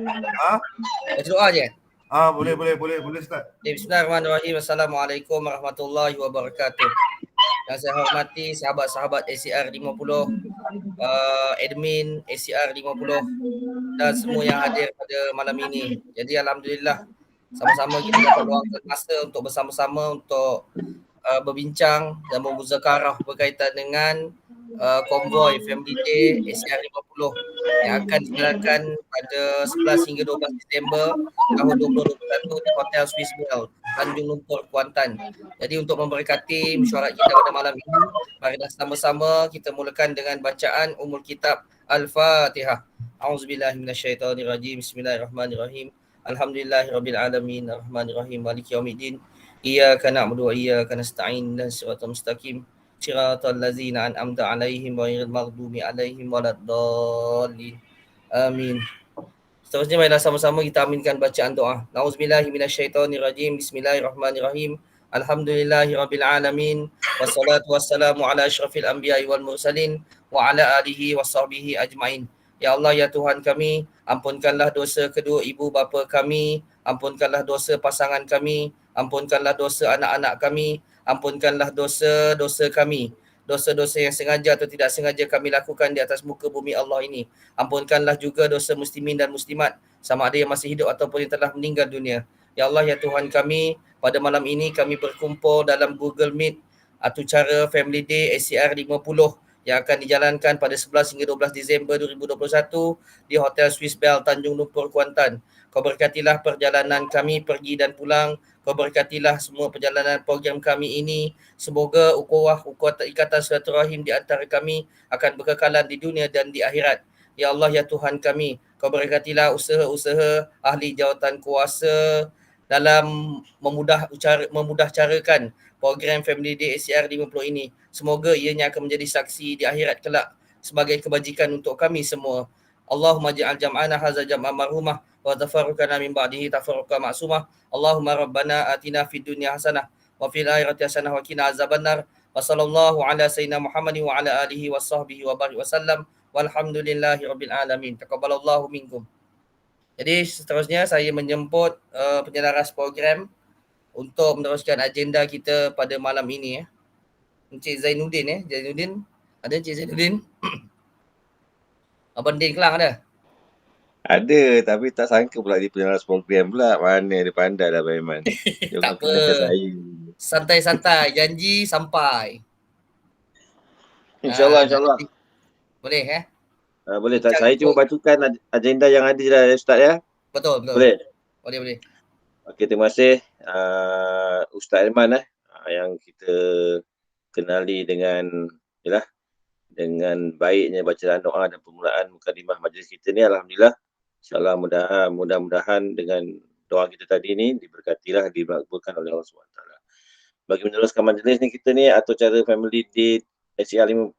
Baca doa je. Boleh Ustaz. Bismillahirrahmanirrahim. Assalamualaikum warahmatullahi wabarakatuh. Yang saya hormati sahabat-sahabat ACR 50, admin ACR 50 dan semua yang hadir pada malam ini. Jadi alhamdulillah sama-sama kita dapat luangkan masa untuk bersama-sama untuk berbincang dan bermuzakarah berkaitan dengan konvoi Family Day ACR 50 yang akan dijalankan pada 11 hingga 12 Disember tahun 2021 di Hotel Swiss Bell, Tanjung Lumpur, Kuantan. Jadi untuk memberkati mesyuarat kita pada malam ini, marilah sama-sama kita mulakan dengan bacaan Ummul Kitab Al-Fatihah. A'udzubillahi minasyaitonirrajim. Bismillahirrahmanirrahim. Alhamdulillahirabbil alamin, arrahmanirrahim, maliki yaumiddin. Iyyaka na'budu wa iyyaka nasta'in, ihdinas siratal mustaqim. Shiratal ladzina an'amta 'alaihim ghairil maghdubi 'alaihim waladdallin. Amin. Seterusnya marilah sama-sama kita aminkan bacaan doa. Nauzubillahi minasyaitonirrajim. Bismillahirrahmanirrahim. Alhamdulillahirabbil alamin. Wassalatu wassalamu ala asyrafil anbiya'i wal mursalin wa ala alihi washabbihi ajmain. Ya Allah, ya Tuhan kami, ampunkanlah dosa kedua ibu bapa kami, ampunkanlah dosa pasangan kami, ampunkanlah dosa anak-anak kami, ampunkanlah dosa-dosa kami, dosa-dosa yang sengaja atau tidak sengaja kami lakukan di atas muka bumi Allah ini. Ampunkanlah juga dosa muslimin dan muslimat, sama ada yang masih hidup ataupun yang telah meninggal dunia. Ya Allah, ya Tuhan kami, pada malam ini kami berkumpul dalam Google Meet atau cara Family Day ACR 50 yang akan dijalankan pada 11 hingga 12 Disember 2021 di Hotel Swiss Bell, Tanjung Lumpur, Kuantan. Kau berkatilah perjalanan kami pergi dan pulang. Kau berkatilah semua perjalanan program kami ini. Semoga ukhuwah ikatan silaturahim di antara kami akan berkekalan di dunia dan di akhirat. Ya Allah, ya Tuhan kami, kau berkatilah usaha-usaha ahli jawatan kuasa dalam memudah carakan program Family Day ACR 50 ini. Semoga ianya akan menjadi saksi di akhirat kelak sebagai kebajikan untuk kami semua. Allahumma ja'al jam'ana hadza jam'an marhumah wa tafarruqana min ba'dihi tafarruqan ma'sumah. Allahumma rabbana atina fid dunya hasanah wa fil akhirati hasanah wa qina azabannar. Wa sallallahu ala sayyidina Muhammadin wa ala alihi wa sahbihi wa barik wasallam. Walhamdulillahi rabbil alamin. Taqabbalallahu minkum. Jadi seterusnya saya menjemput penyelaras program untuk meneruskan agenda kita pada malam ini. Encik Zainuddin. Zainuddin. Ada Encik Zainuddin? Abang Din Kelang ada? Ada, tapi tak sangka pula dia penyelaras program pula. Mana dia pandai dah Baiman. Tak apa. Santai-santai. Janji sampai. InsyaAllah. Boleh boleh tak? Saya cuma bacakan agenda yang ada dah Ustaz ya. Betul. Boleh? Boleh. Okey, terima kasih Ustaz Aiman yang kita kenali dengan baiknya bacaan doa dan permulaan mukadimah majlis kita ni. Alhamdulillah. InsyaAllah mudah-mudahan dengan doa kita tadi ni diberkatilah, dimakbulkan oleh Allah SWT. Bagi meneruskan majlis ni kita ni atau cara Family Day ACR 50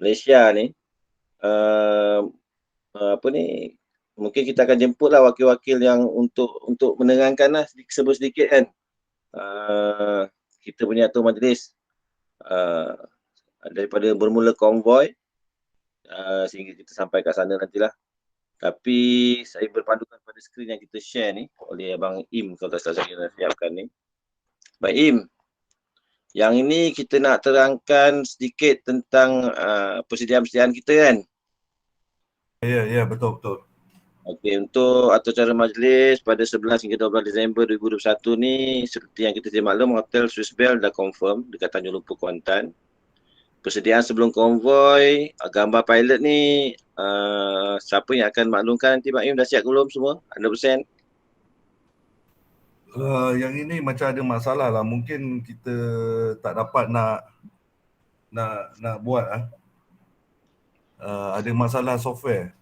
Malaysia ni, mungkin kita akan jemputlah wakil-wakil yang untuk menerangkanlah sedikit kan. Kita punya atur majlis daripada bermula konvoi sehingga kita sampai kat sana nantilah. Tapi saya berpandukan pada skrin yang kita share ni oleh Abang Im, kalau tak salah saya siapkan ni. Baik Im, yang ini kita nak terangkan sedikit tentang persediaan kita kan. Ya, betul. Okey, untuk atur cara majlis pada 11 hingga 12 Disember 2021 ni, seperti yang kita maklum, Hotel Swiss Bell dah confirm dekat Tanjung Lumpur, Kuantan. Persediaan sebelum konvoi, gambar pilot ni, siapa yang akan maklumkan nanti Mak Im, dah siap ke belum semua? 100%? Yang ini macam ada masalah lah. Mungkin kita tak dapat nak buat ada masalah software.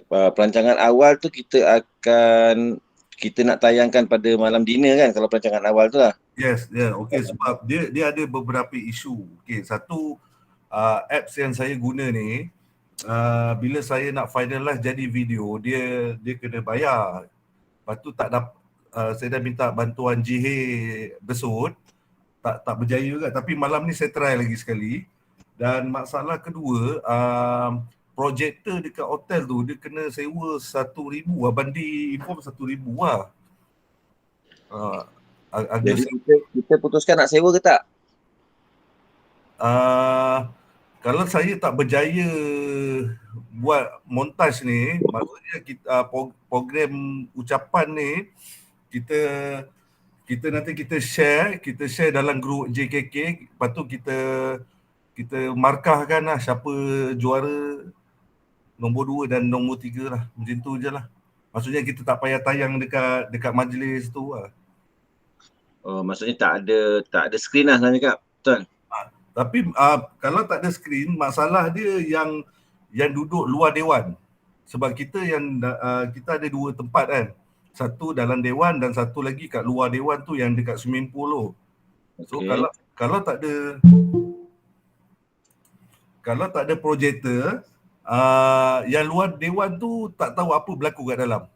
Perancangan awal tu kita nak tayangkan pada malam dinner kan, kalau perancangan awal tu lah. Yes, okey, sebab dia ada beberapa isu. Okey, satu apps yang saya guna ni, bila saya nak finalize jadi video, dia kena bayar. Lepas tu tak dapat, saya dah minta bantuan JH Besut, tak berjaya juga. Tapi malam ni saya try lagi sekali. Dan masalah kedua, projector dekat hotel tu dia kena sewa 1,000. Bandi inform 1,000 lah. Jadi kita putuskan nak sewa ke tak? Kalau saya tak berjaya buat montaj ni, maksudnya kita program ucapan ni kita nanti kita share dalam grup JKK, lepas tu kita markahkan lah siapa juara nombor 2 dan nombor 3 lah. Macam tu je lah. Maksudnya kita tak payah tayang dekat majlis tu lah. Oh, maksudnya tak ada skrin lah sebenarnya, Kak. Betul? Tapi kalau tak ada skrin, masalah dia yang duduk luar dewan. Sebab kita kita ada 2 tempat kan. Satu dalam dewan dan satu lagi kat luar dewan tu yang dekat swimming pool tu. So kalau tak ada projector, yang luar dewan tu tak tahu apa berlaku kat dalam.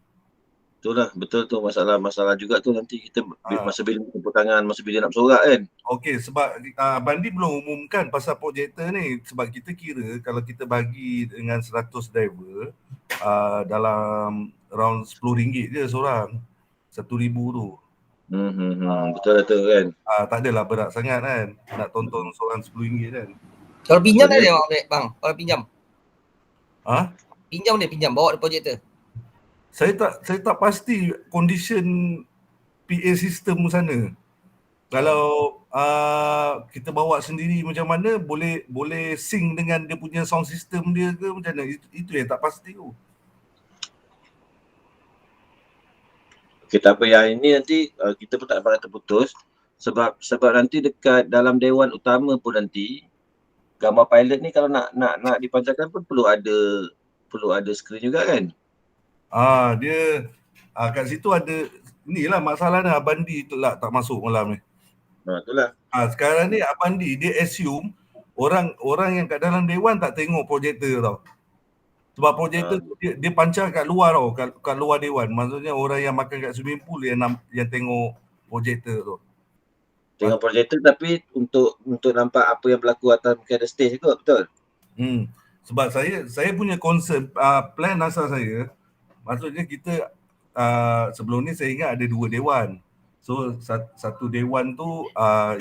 Itulah, betul tu masalah juga tu nanti kita masa bila tepuk tangan, masa bila nak bersorak kan. Okey, sebab Bandi belum umumkan pasal projektor ni. Sebab kita kira kalau kita bagi dengan 100 driver, dalam around RM10 je seorang. 1,000 tu. Betul kan. Tak adalah berat sangat kan. Nak tonton seorang RM10 kan. Kalau pinjam dah dia bang, kalau pinjam. Pinjam bawa projektor. Saya tak pasti condition PA system sana. Kalau kita bawa sendiri macam mana, boleh sync dengan dia punya sound system dia ke macam mana? Itu yang tak pasti tu. Okay, tak apa, yang ini nanti kita pun tak dapat terputus sebab nanti dekat dalam dewan utama pun nanti gambar pilot ni kalau nak dipancarkan pun perlu ada skrin juga kan. Dia kat situ ada inilah masalahnya. Abandi tu lah tak masuk malam ni. Itulah. Sekarang ni Abandi dia assume orang yang kat dalam dewan tak tengok projektor tau. Sebab projektor tu dia pancar kat luar tau, kat luar dewan. Maksudnya orang yang makan kat swimming pool yang tengok projektor tu. Tengok projektor tapi untuk nampak apa yang berlaku atas mungkin ada stage kot, betul? Sebab saya punya concern, plan asal saya, maksudnya kita sebelum ni saya ingat ada 2 dewan. So satu dewan tu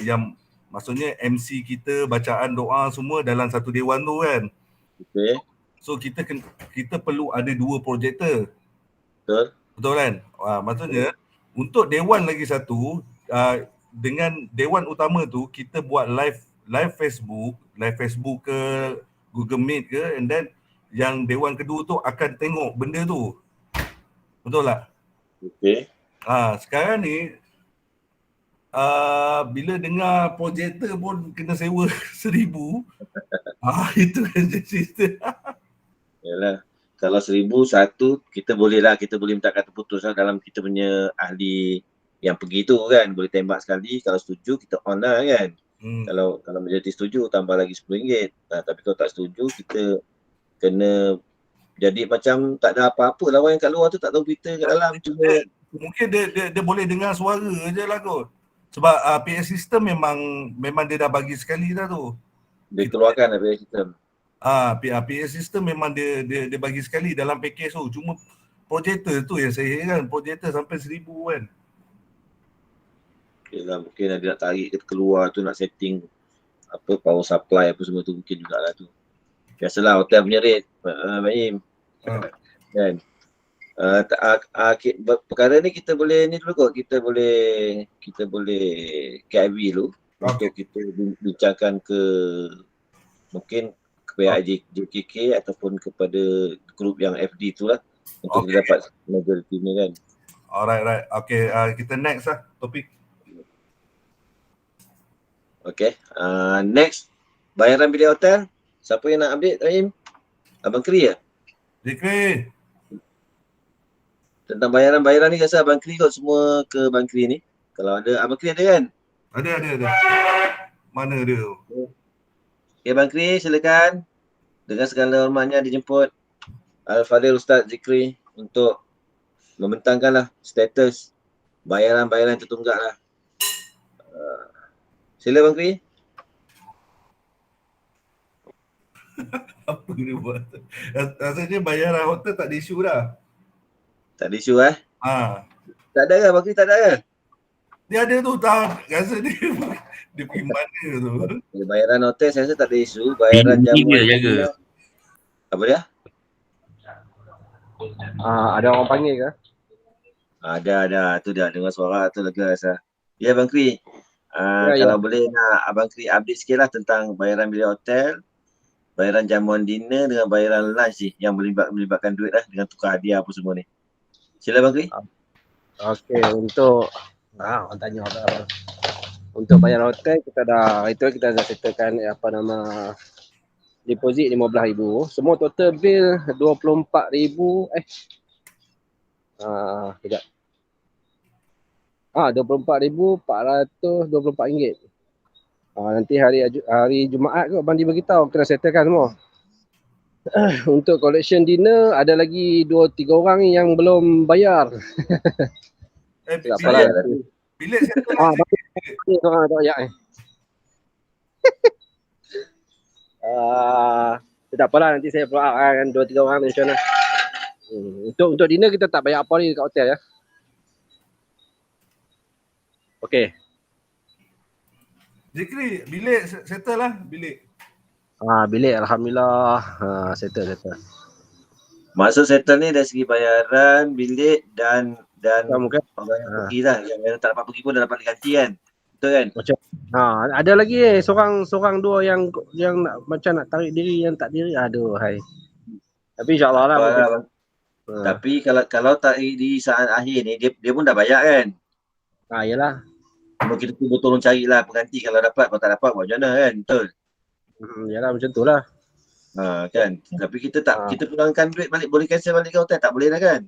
yang maksudnya MC kita bacaan doa semua dalam satu dewan tu kan. Okay. So kita perlu ada 2 projektor. Betul kan? Maksudnya untuk dewan lagi satu, dengan dewan utama tu kita buat live Facebook ke Google Meet ke, and then yang dewan kedua tu akan tengok benda tu. Betul tak? Okay. Sekarang ni bila dengar projektor pun kena sewa 1,000. Itu kan cerita. Yalah. Kalau 1,001 kita boleh minta kata putus lah dalam kita punya ahli yang pergi tu kan. Boleh tembak sekali, kalau setuju kita on lah kan. Kalau majoriti setuju tambah lagi RM10. Tapi kalau tak setuju kita kena jadi macam tak ada apa-apa lah, orang yang kat luar tu tak tahu berita kat dalam. Mungkin dia boleh dengar suara je lah kot. Sebab PA system memang dia dah bagi sekali dah tu. Dia keluarkan PA system. PA system memang dia bagi sekali dalam package tu. Cuma projector tu yang saya heran, projector sampai 1,000 kan. Yalah, mungkin ada nak tarik kita keluar tu, nak setting apa power supply apa semua tu mungkin jugalah tu. Biasalah hotel punya rate, Baim. Kan? Perkara ni kita boleh ni dulu kot, kita boleh KIV dulu untuk kita bincangkan ke mungkin ke pihak JKK ataupun kepada grup yang FD tu lah untuk kita dapat majority ni kan. Alright. Okay, kita next lah topik. Okay, next bayaran bilik hotel. Siapa yang nak update, Rahim? Abang Kri ya? Kri. Tentang bayaran ni rasa Abang Kri kot semua ke Abang Kri ni. Kalau ada, Abang Kri ada kan? Ada. Mana dia? Okay, Abang Kri silakan. Dengan segala hormatnya dijemput Al-Fadhil Ustaz Zikri untuk membentangkanlah status bayaran tertunggak lah. Sila Abang Kri. Apa dia buat? Rasanya bayaran hotel tak ada isu dah. Tak ada isu Tak ada kan Bakri, tak ada kan? Dia ada tu tak, rasa dia dia pergi mana tu. Bayaran hotel saya rasa tak ada isu. Bayaran Bini jamuan dia jaga. dinner. Apa dia? Ada orang panggil ke? Ada. Tu dia dengar suara tu lega rasa. Ya Abang Kri. Ya, Kalau boleh nak Abang Kri update sikit lah tentang bayaran bilik hotel, bayaran jamuan dinner dengan bayaran lunch ni yang melibatkan duit lah dengan tukar hadiah apa semua ni. Sila Abang Kri. Okey, untuk orang tanya apa. Untuk bayar hotel kita dah settlekan deposit 15,000. Semua total bill 24,000 sekejap. RM24,424. Nanti hari Jumaat kot Abang beritahu kena settlekan semua. Untuk collection dinner ada lagi 2-3 orang ni yang belum bayar. Tak apalah. Bilik settle lah. Ni orang tak bayar tak apalah, nanti saya follow up kan 2-3 orang macam mana. Untuk dinner kita tak bayar apa ni dekat hotel ya. Okey. Zikri, bilik settle lah, bilik. Bilik alhamdulillah settle. Maksud settle ni dari segi bayaran, bilik dan Mungkin orang yang pergi lah. Yang tak dapat pergi pun dah dapat diganti kan. Betul kan? ada lagi seorang dua yang nak, macam nak tarik diri yang tak diri. Aduh hai. Tapi insya-Allah lah. Tapi kalau tarik di saat akhir ni dia pun dah bayar kan? Yalah. Cuma kita cuba tolong carilah pengganti kalau dapat, kalau tak dapat buat macam mana kan? Betul. Yalah macam tu lah. Kan. Tapi kita kita pulangkan duit balik, boleh cancel balik ke hotel, tak boleh lah kan?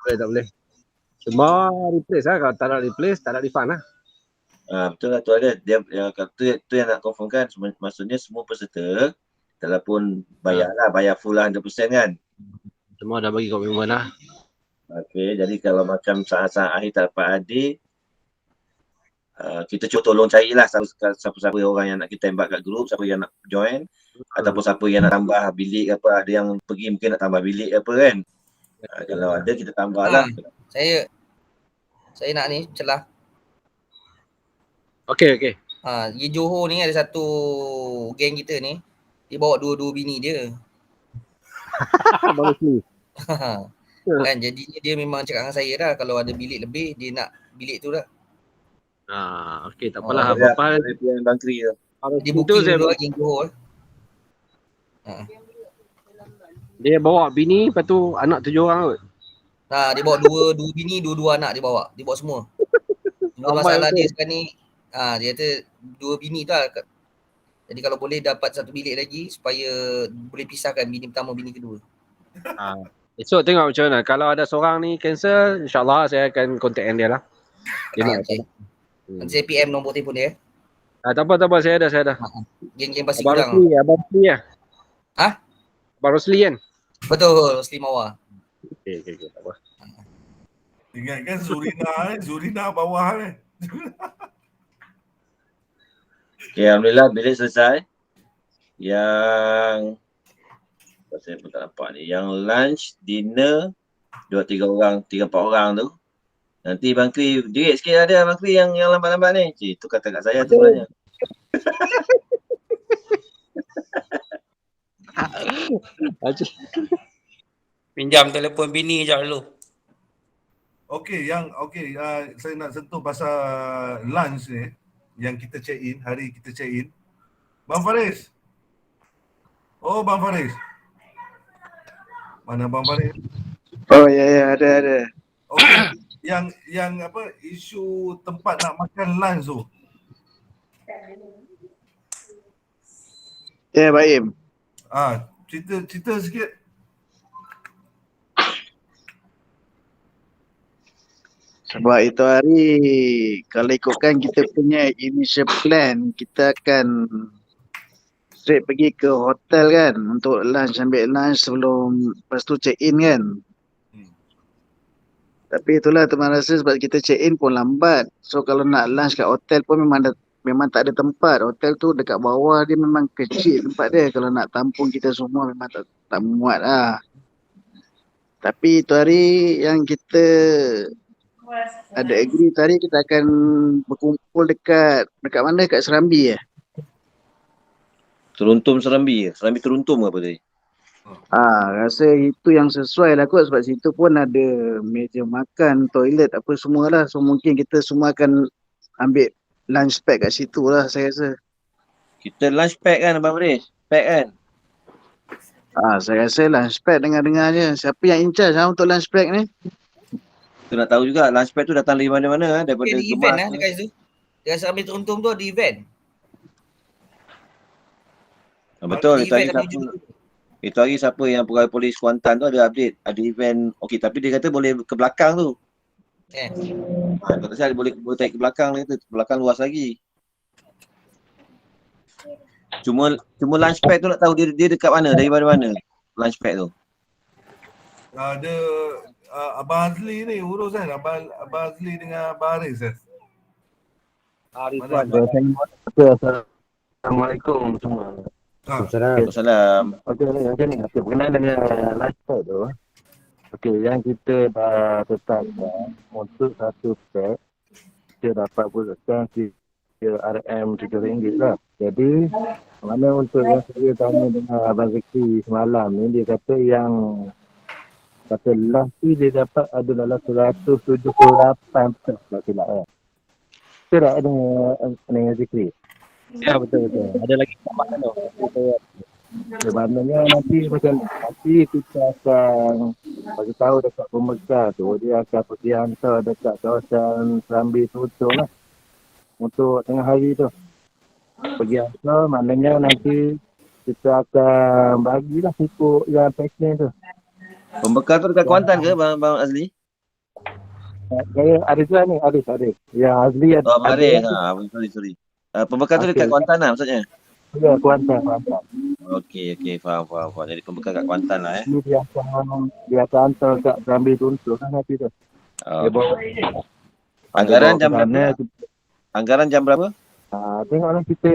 Tak boleh. Cuma replace lah, kalau tak nak replace tak ada refund lah. Betul lah tu ada. Dia tu yang nak confirmkan. Maksudnya semua peserta telepon bayar full lah 100% kan? Cuma dah bagi komitmen lah. Okey, jadi kalau macam saat-saat akhir tak dapat hadir, kita cuba tolong carilah siapa-siapa orang yang nak kita invite kat grup, siapa yang nak join, ataupun siapa yang nak tambah bilik apa, ada yang pergi mungkin nak tambah bilik apa kan. Kalau ada kita tambah lah. Saya nak ni celah. Okey. Di Johor ni ada satu geng kita ni, dia bawa dua bini dia. Bagus ni. Kan jadinya dia memang cakap dengan saya dah kalau ada bilik lebih dia nak bilik tu dah. Okey, tak apalah. Apa hal yang Bang Kri tu. Dia booking dulu geng Johor. Dia bawa bini, lepas tu anak 7 orang kot. Dia bawa dua bini, dua anak dia bawa semua. Cuma masalah dia sekarang ni dia kata 2 bini tu lah. Jadi kalau boleh dapat satu bilik lagi supaya boleh pisahkan bini pertama, bini kedua. Esok tengok macam mana. Kalau ada seorang ni cancel, insyaAllah saya akan contact dia lah. Okay. Nanti saya PM nombor telefon dia. Tak apa, saya ada. Geng-geng pasti Abang kurang. Rosli lah. Abang Rosli kan? Betul, Rosli Mawar. Okay, tak apa. Ingatkan Zurina bawah ni. Okay, alhamdulillah bilik selesai. Yang saya pun tak nampak ni. Yang lunch, dinner 2-3 orang, 3-4 orang tu. Nanti Bang Kri, jerit sikit ada Bang Kri yang lambat-lambat ni. Itu kata kat saya tu sebenarnya. Pinjam telefon bini je dulu. Saya nak sentuh pasal lunch ni yang kita check in, hari kita check in. Bang Faris. Oh, Bang Faris. Mana Bang Faris? Oh ya ada. Okey, yang apa isu tempat nak makan lunch tu. Ya, Baim. Cerita sikit. Sebab itu hari kalau ikutkan kita punya initial plan, kita akan straight pergi ke hotel kan untuk ambil lunch sebelum lepas tu check in kan. Tapi itulah teman rasa sebab kita check in pun lambat. So kalau nak lunch kat hotel pun memang memang tak ada tempat. Hotel tu dekat bawah dia memang kecil tempat dia. Kalau nak tampung kita semua memang tak muat lah. Tapi tu hari yang kita ada agree tu hari kita akan berkumpul dekat mana? Dekat Serambi eh? Teruntum Serambi. Serambi teruntum ke apa tadi? Rasa itu yang sesuai lah kot sebab situ pun ada meja makan, toilet apa semua lah. So mungkin kita semua akan ambil lunch pack kat situ lah saya rasa. Kita lunch pack kan Abang Faris? Pack kan? Saya rasa lunch pack dengar-dengar je. Siapa yang in charge untuk lunch pack ni? Kita nak tahu juga lunch pack tu datang dari mana-mana daripada Dia ada event Kemas. dekat situ. Dekat Serambi Teruntum tu ada event. Betul, itu hari Event siapa? Itu hari siapa yang pegawai polis Kuantan tu ada update. Ada event. Okey, tapi dia kata boleh ke belakang tu. Kalau saya boleh tarik ke belakang dia kata. Ke belakang luas lagi. Cuma lunch pack tu nak tahu dia dekat mana, dari mana lunch pack tu. Ada Abang Azli ni urus kan, Abang Azli dengan Abang Haris kan. Ridwan. Assalamualaikum semua. Waalaikumsalam. Okey, macam ni. Okey, berkenaan dengan lunch pack tu. Okey, yang kita dah tetapkan untuk satu pack, kita dapat pulangkan RM3 lah. Jadi, mana untuk yang saya tanya dengan Abang Zaki semalam ni, dia kata yang kata lunch tu dia dapat ada dalam 178 pack tak silap kan. Betul tak dengan Zikri? Ya, betul. Ada lagi tambahan tu. Sebenarnya nanti kita akan bagi tahu dekat pemegah tu, dia akan pergi hantar dekat kawasan Serambi Teruntum lah untuk tengah hari tu. Pergi hantar, maknanya nanti kita akan bagilah ikut yang packing tu. Pembekal tu dekat Kuantan ke Bang Azli? Saya Aris lah ni, Aris. Yang Azli ada. Oh, Abang Haris. Sorry. Pembekal tu dekat Kuantan lah maksudnya? Ya, Kuantan. Okey, faham. Jadi pembekal kat Kuantan lah Dia akan hantar kat Serambi Teruntum kan nanti tu. Dia bawa. Anggaran jam berapa? Anggaran jam berapa? Tengoklah kita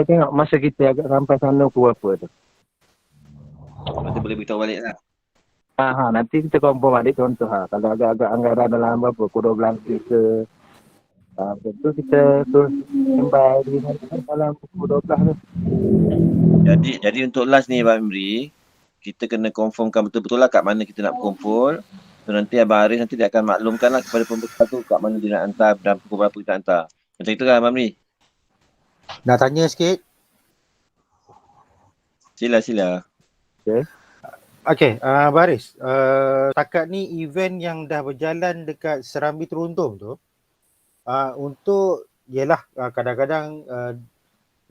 tengok masa kita agak sampai sana pukul berapa tu. Nanti boleh beritahu balik lah. Nanti kita confirm balik contoh kalau agak-agak anggaran dalam berapa pukul 12 ke tentu kita terus sampai di dalam pukul 12 tu. Jadi untuk lunch ni Abang Imri, kita kena confirmkan betul-betul lah kat mana kita nak berkumpul. So nanti Abang Haris nanti dia akan maklumkan lah kepada pembekal tu kat mana dia nak hantar dan pukul berapa kita hantar. Macam itu kan Abang Imri? Nak tanya sikit? Sila. Okey, Baris. Takat ni event yang dah berjalan dekat Serambi Teruntum tu, untuk yelah kadang-kadang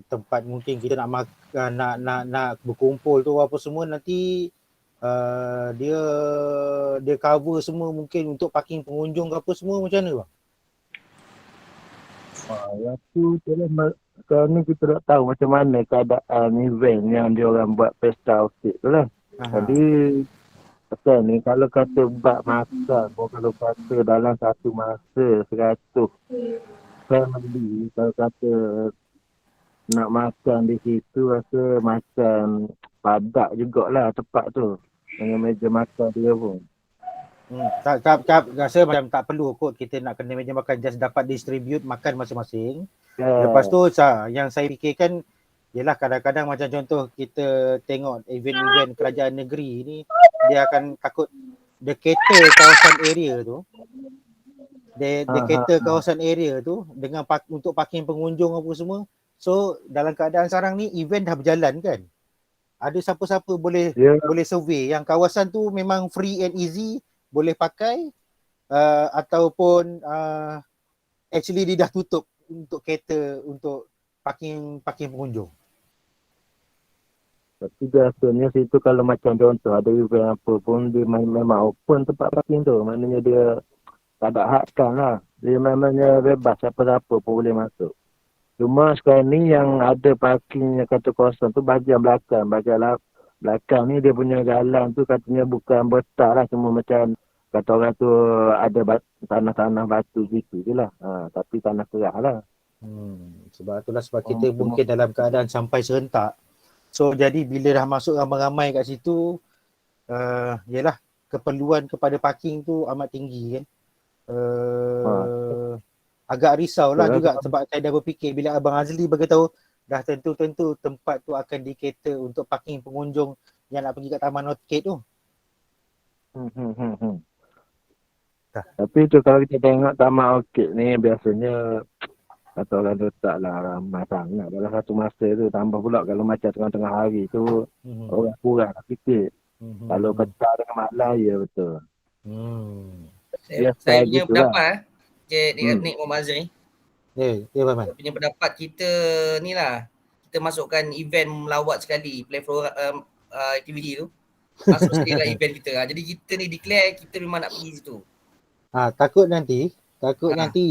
tempat mungkin kita nak makan, nak berkumpul tu apa semua nanti dia cover semua mungkin untuk parking pengunjung ke apa semua macam mana bang? Yang tu sekarang ni kita tak tahu macam mana keadaan event yang dia orang buat pesta outfit tu lah. Jadi pasal ni kalau kata bab masak, kalau kata dalam satu masa 100 family, kalau kata nak makan di situ rasa macam padat jugalah tempat tu dengan meja makan dia pun. Tak rasa macam tak perlu kot kita nak kena meja makan, just dapat distribute makan masing-masing. Lepas tu yang saya fikirkan ialah kadang-kadang macam contoh kita tengok event-event kerajaan negeri ni, dia akan takut dia cater kawasan area tu. Dia cater kawasan area tu dengan untuk parking pengunjung apa semua. So dalam keadaan sekarang ni event dah berjalan kan. Ada siapa-siapa boleh survey yang kawasan tu memang free and easy, boleh pakai ataupun actually dia dah tutup untuk cater untuk parking pengunjung. Tapi biasanya situ kalau macam contoh ada event apa pun dia memang open tempat parking tu. Maknanya dia tak ada hadkan lah. Dia memangnya bebas siapa-siapa pun boleh masuk. Cuma sekarang ni yang ada parking yang kata kosong tu bahagian belakang. Bahagian belakang ni dia punya jalan tu katanya bukan betar lah. Cuma macam kata orang tu ada tanah-tanah batu gitu je lah. Tapi tanah keras lah. Sebab itulah sebab kita mungkin dalam keadaan sampai serentak. So jadi bila dah masuk ramai-ramai kat situ, yalah keperluan kepada parking tu amat tinggi kan. Agak risau lah juga sebab saya dah berfikir bila Abang Azli beritahu dah tentu-tentu tempat tu akan di-cater untuk parking pengunjung yang nak pergi kat Taman Orchid tu. Tapi tu kalau kita tengok Taman Orchid ni biasanya kata orang tu taklah ramai sangat dalam satu masa tu. Tambah pula kalau macam tengah-tengah hari tu orang kurang lah sikit. Kalau petang dengan malam, ya betul. Saya punya pendapat Nik Muhammad Azri. Ya Baman. Saya punya pendapat kita ni lah, kita masukkan event melawat sekali, play for aktiviti tu. Masuk sekali lah event kita. Jadi kita ni declare kita memang nak pergi situ. Takut nanti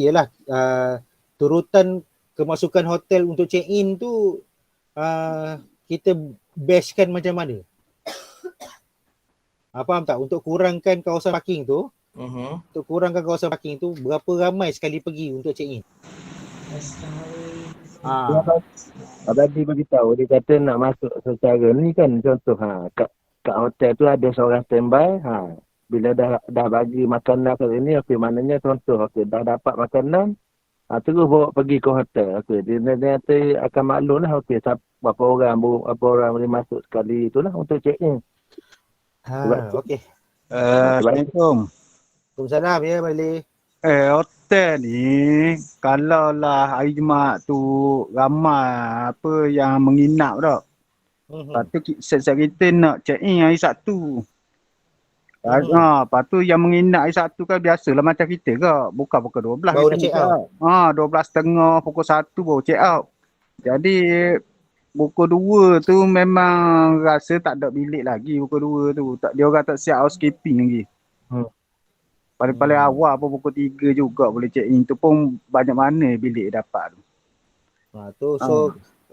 ialah turutan kemasukan hotel untuk check in tu kita bestkan macam mana? Faham tak? Untuk kurangkan kawasan parking tu, berapa ramai sekali pergi untuk check in? Tadi beritahu dia kata nak masuk secara ni kan, contoh kat hotel tu ada seorang standby. Bila dah bagi makanan kat sini, okey, maknanya contoh dah dapat makanan, terus bawa pergi ke hotel. Okey, dia nanti akan maklum lah, okey, berapa orang boleh masuk sekali itulah untuk check in. Okey. Assalamualaikum. Waalaikumsalam ya Balik. Hotel ni kalau lah hari Jumaat tu ramai yang menginap dah. Lepas tu kita nak check in hari Sabtu. Lepas tu yang menginap hari Sabtu kan biasalah macam kita ke. Buka pukul 12. Baru check out. 12.30 pukul 1 baru check out. Jadi pukul 2 tu memang rasa tak ada bilik lagi pukul 2 tu. Dia orang tak siap housekeeping lagi. Paling awal pun pukul 3 juga boleh check in. Tu pun banyak mana bilik dapat tu.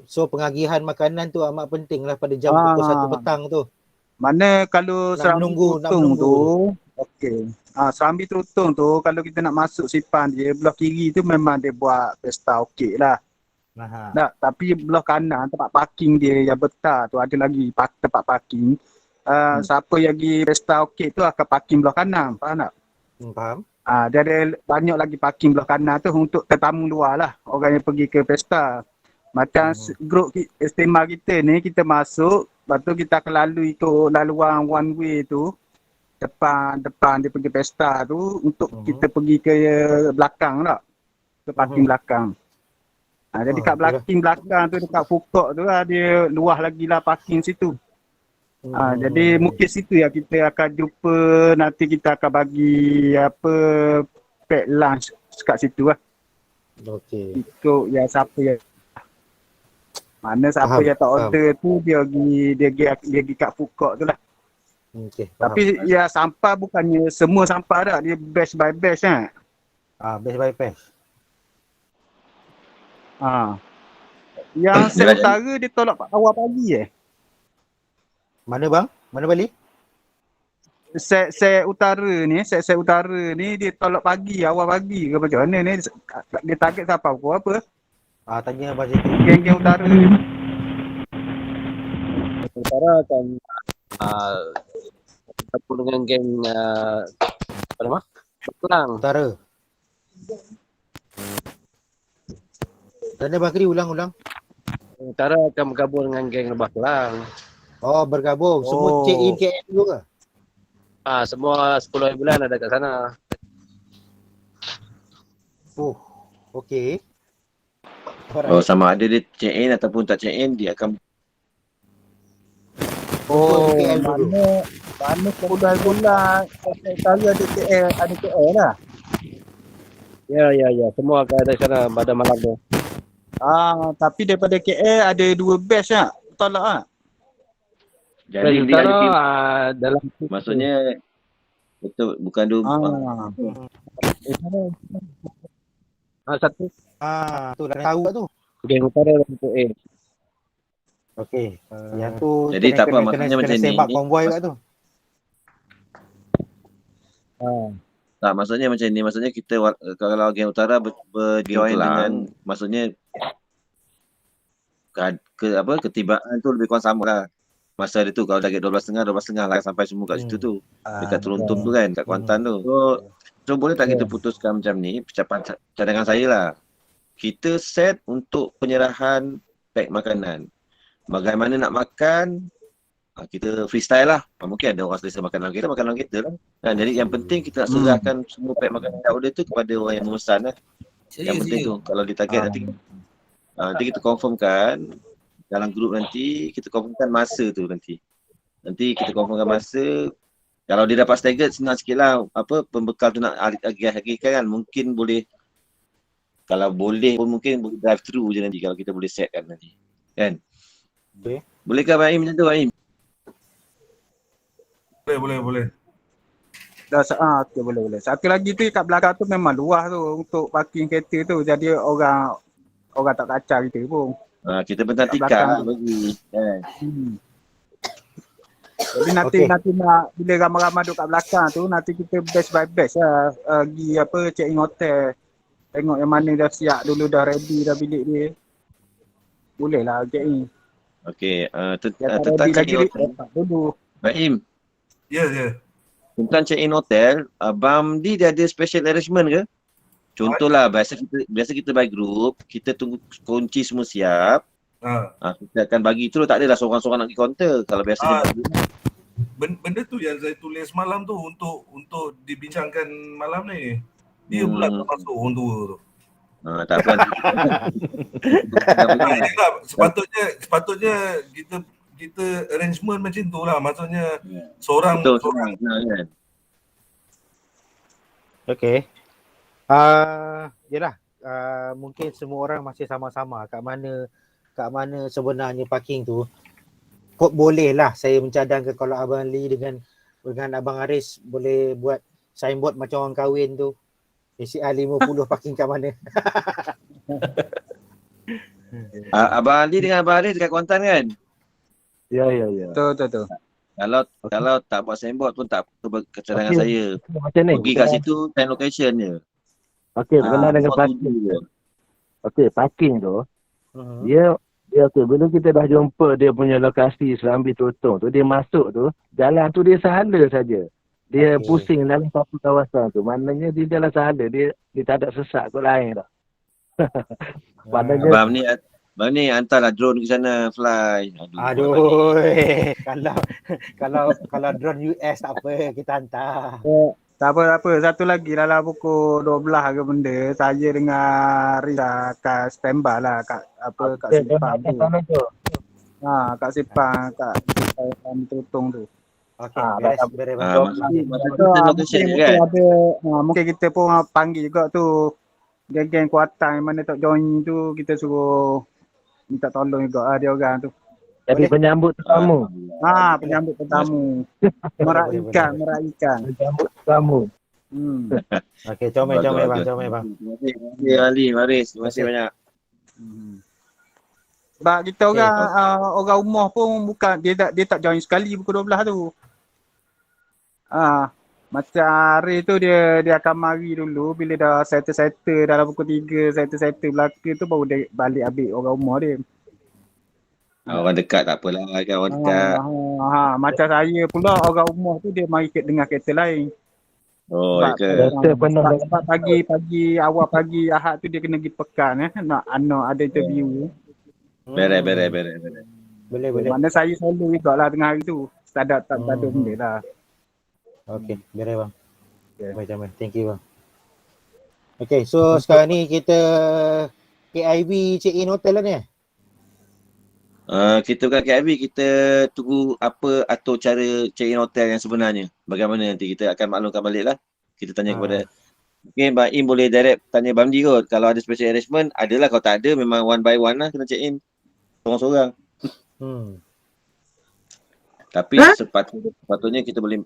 So pengagihan makanan tu amat penting lah pada jam pukul 1 petang tu. Mana kalau Serambi Terutong tu, okey. Serambi Terutong tu kalau kita nak masuk Sipan dia, belah kiri tu memang dia buat pesta okey lah. Tapi belah kanan tempat parking dia yang betar tu ada lagi tempat parking. Siapa yang pergi pesta okey tu akan parking belah kanan, faham tak? Faham. Dia ada banyak lagi parking belah kanan tu untuk tetamu luar lah, orang yang pergi ke pesta. Macam grup istimewa kita ni, kita masuk, lepas tu kita akan lalui ikut laluan one way tu, depan dia pergi pesta tu, untuk kita pergi ke belakang tak, ke parking belakang. Jadi kat belakang tu, dekat food court tu lah, dia luah lagi lah parking situ. Jadi mungkin situ ya kita akan jumpa, nanti kita akan bagi pack lunch kat situ lah. Okey. Ikut yang siapa yang siapa yang tak order tu dia pergi kat food court tu lah. Tapi ya sampah bukannya semua sampah dah, dia batch by batch kan. Batch by batch. Yang set utara dia tolak awal pagi Mana bang? Mana balik? Set utara ni dia tolak pagi, awal pagi ke macam mana ni? Dia target siapa pukul apa? Tanya macam tu. Geng-geng utara ni. Utara akan bertemu dengan geng apa nama? Pelang. Utara. Tanya Bakri ulang. Utara akan bergabung dengan geng Lebah Kelang. Bergabung. Semua check in KL dulu ke? Semua 10 hari bulan ada kat sana. Okey. Sama ada dia check in ataupun tak check in, dia akan mana 10 hari bulan Utara ada KL lah. Ya. Semua akan ada sana pada malam tu. Tapi daripada KL ada 2 batch lah. Tolak lah. jadi dia ada tim. Dalam Maksudnya betul, bukan 2. Satu. Tu dah tahu tu. Geng Utara untuk Okey. Yang tu Jadi tak apa, maksudnya macam ni. Sembak konvoi kat tu. Tak, maksudnya macam ni. Maksudnya kita kalau Geng Utara berjoin dengan, maksudnya ketibaan tu lebih kurang sama lah. Masa dia tu kalau target 12.30 lah sampai semua kat situ tu. Dekat Teruntum tu kan, kat Kuantan tu. So boleh tak kita putuskan macam ni, cadangan saya lah. Kita set untuk penyerahan pack makanan. Bagaimana nak makan, kita freestyle lah. Mungkin ada orang selesa makan dalam kereta lah. Jadi yang penting kita nak serahkan semua pack makanan order tu kepada orang yang memesan lah. Yang penting tu. Kalau ditarget nanti kita confirmkan dalam grup nanti, kita confirmkan masa tu nanti. Nanti kita confirmkan masa. Kalau dia dapat staggered, senang sikit lah. Pembekal tu nak agih-agihkan kan. Mungkin boleh, kalau boleh pun mungkin boleh drive thru je nanti kalau kita boleh set kan nanti. Kan? Okay. Bolehkah Baim macam tu Baim? Boleh. Okay, boleh. Satu lagi tu kat belakang tu memang luas tu untuk parking kereta tu. Jadi orang tak kacau kita pun. Kita bertantikan bagi. Jadi nanti nak bila ramai-ramai duduk kat belakang tu, nanti kita batch by batch lah. Pergi check in hotel. Tengok yang mana dah siap dulu, dah ready dah bilik dia. Boleh lah check in. Okey, tentang check in hotel dulu. Baim. Ya. Tentang check in hotel, Bamdi dia ada special arrangement ke? Contohlah, biasa kita by group, kita tunggu kunci semua siap. Kita akan bagi tu, tak adalah seorang-seorang nak pergi counter. Kalau biasanya benda tu yang saya tulis malam tu untuk dibincangkan malam ni. Dia pula tak masuk orang tua tu. Tak apa. Sepatutnya kita arrangement macam tu lah. Maksudnya seorang kan. Okay. Yelah, mungkin semua orang masih sama-sama kat mana sebenarnya parking tu. Kok boleh lah saya mencadangkan kalau Abang Lee dengan Abang Aris boleh buat signboard macam orang kahwin tu. ACR 50 parking kat mana. Abang Ali dengan Abang Aris dekat Kuantan kan? Ya. Betul. Kalau tak buat signboard pun tak apa cadangan saya. Macam ni. Pergi kat situ, time location je. Okey, berkenaan dengan parking. Okey, parking tu. Dia bila kita dah jumpa dia punya lokasi Serambi Totong tu, dia masuk tu, jalan tu dia sahala saja. Dia pusing dalam satu kawasan tu. Maknanya dia jalan sahala, dia tak ada sesak kot lain dah. Abang ni hantarlah drone ke sana fly. Aduh. Kalau drone US tak apa, kita hantar. Tak apa. Satu lagi dalam pukul 12 ke benda, saya dengan Risa kat standby lah kat Sepang tu. Kat Sepang, kat Totong tu. Okey, beres. Mungkin kita pun panggil juga tu geng-geng Kuantan mana tak join tu, kita suruh minta tolong juga dia orang tu. Jadi penyambut tetamu. Penyambut tetamu. Meraihkan. Penyambut tetamu. Okey, comel bang. Terima kasih Ali, Maris. Terima kasih banyak. Sebab kita orang rumah pun bukan dia tak join sekali pukul 12 tu. Macam hari tu dia akan mari dulu bila dah settle dalam pukul 3 settle belaka tu baru dia balik ambil orang rumah dia. Orang dekat tak apalah kan, orang dekat. Macam saya pula orang rumah tu dia mari dengan kereta lain. Sebab pagi awal pagi Ahad tu dia kena pergi Pekan nak ada interview. Beres. Boleh. Mana saya selalu juga lah tengah hari tu. Tak ada benda lah. Okey, beres bang. Baik. Thank you bang. Okay, so sekarang ni kita KIV check in hotel lah ni. Kita bukan KIV, kita tunggu apa atau cara check in hotel yang sebenarnya. Bagaimana nanti kita akan maklumkan balik lah. Kita tanya kepada, mungkin Mbak Im boleh direct tanya Bamdi kot. Kalau ada special arrangement, adalah. Kalau tak ada, memang one by one lah kena check in. Seorang-seorang. Tapi sepatutnya kita boleh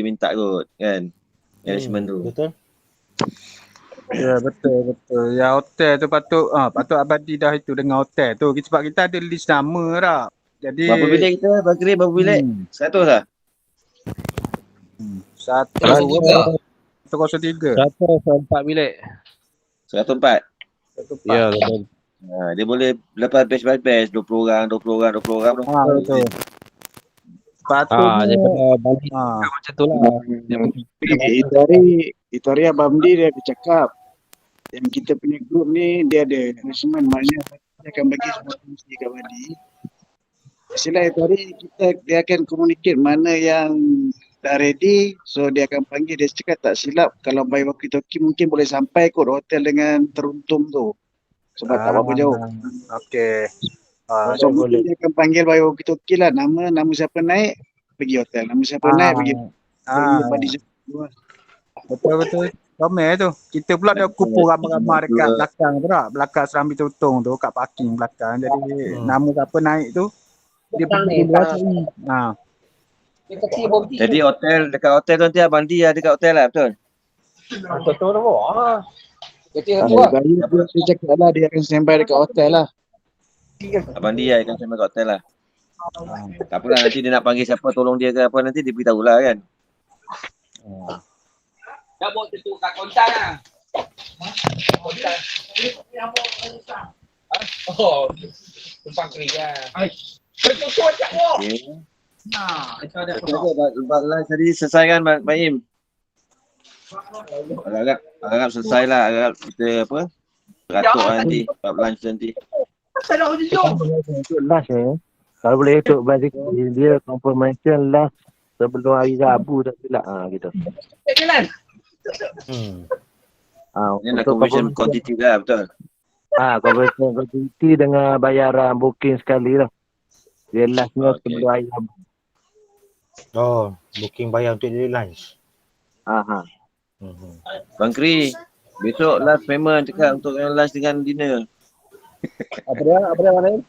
minta kot kan arrangement tu. Betul. Ya betul. Ya hotel tu patut Abadi dah itu dengan hotel tu. Sebab kita ada list nama dah. Jadi berapa bilik kita? Berapa bilik? 100 lah. 1, 103. 104 bilik. 104. Ya, betul. Dia boleh lepas batch 20 orang tu. Betul. Patutnya Daripada banding macam tu lah. Itu hari Abang Di dia ada cakap yang kita punya grup ni dia ada arrangement, maknanya dia akan bagi semua fungsi kat Badi. Sila itu hari dia akan communicate mana yang dah ready, so dia akan panggil. Dia cakap tak silap kalau by walkie-talkie mungkin boleh sampai kot hotel dengan teruntum tu, sebab tak berapa jauh. Okey. So mungkin dia akan panggil by walkie-talkie lah, nama siapa naik pergi hotel, nama siapa naik pergi Badi. Betul. Ramai tu. Kita pula dah kumpul ramai-ramai dekat belakang tu tak? Belakang Serambi Tutong tu, kat parking belakang. Jadi nama siapa naik tu dia pergi luar sini. Jadi dekat hotel tu nanti Abang Di ada dekat hotel lah, betul? Betul lah. Dia cakap lah dia akan standby dekat hotel lah. Abang Di akan sampai kat hotel lah. Tak apalah, nanti dia nak panggil siapa tolong dia ke apa, nanti dia beritahu lah kan. Dah bawa tu kat kontan lah. Oh, tumpang kerja. Betul cak mo. Lepas lunch tadi selesai kan Pak Im? Agak selesai lah. Agak kita apa? Beratur lah nanti. Lepas lunch nanti. Untuk last kalau boleh untuk bagi dia confirmation last sebelum hari Rabu tak silap gitu. Dia nak confirmation quantity lah, betul? Confirmation quantity dengan bayaran booking sekali lah. Dia lastnya sebelum hari Rabu. Oh, booking bayar untuk dia lunch. Bang Kri, besok last payment cakap untuk yang lunch dengan dinner. Apa dia mana?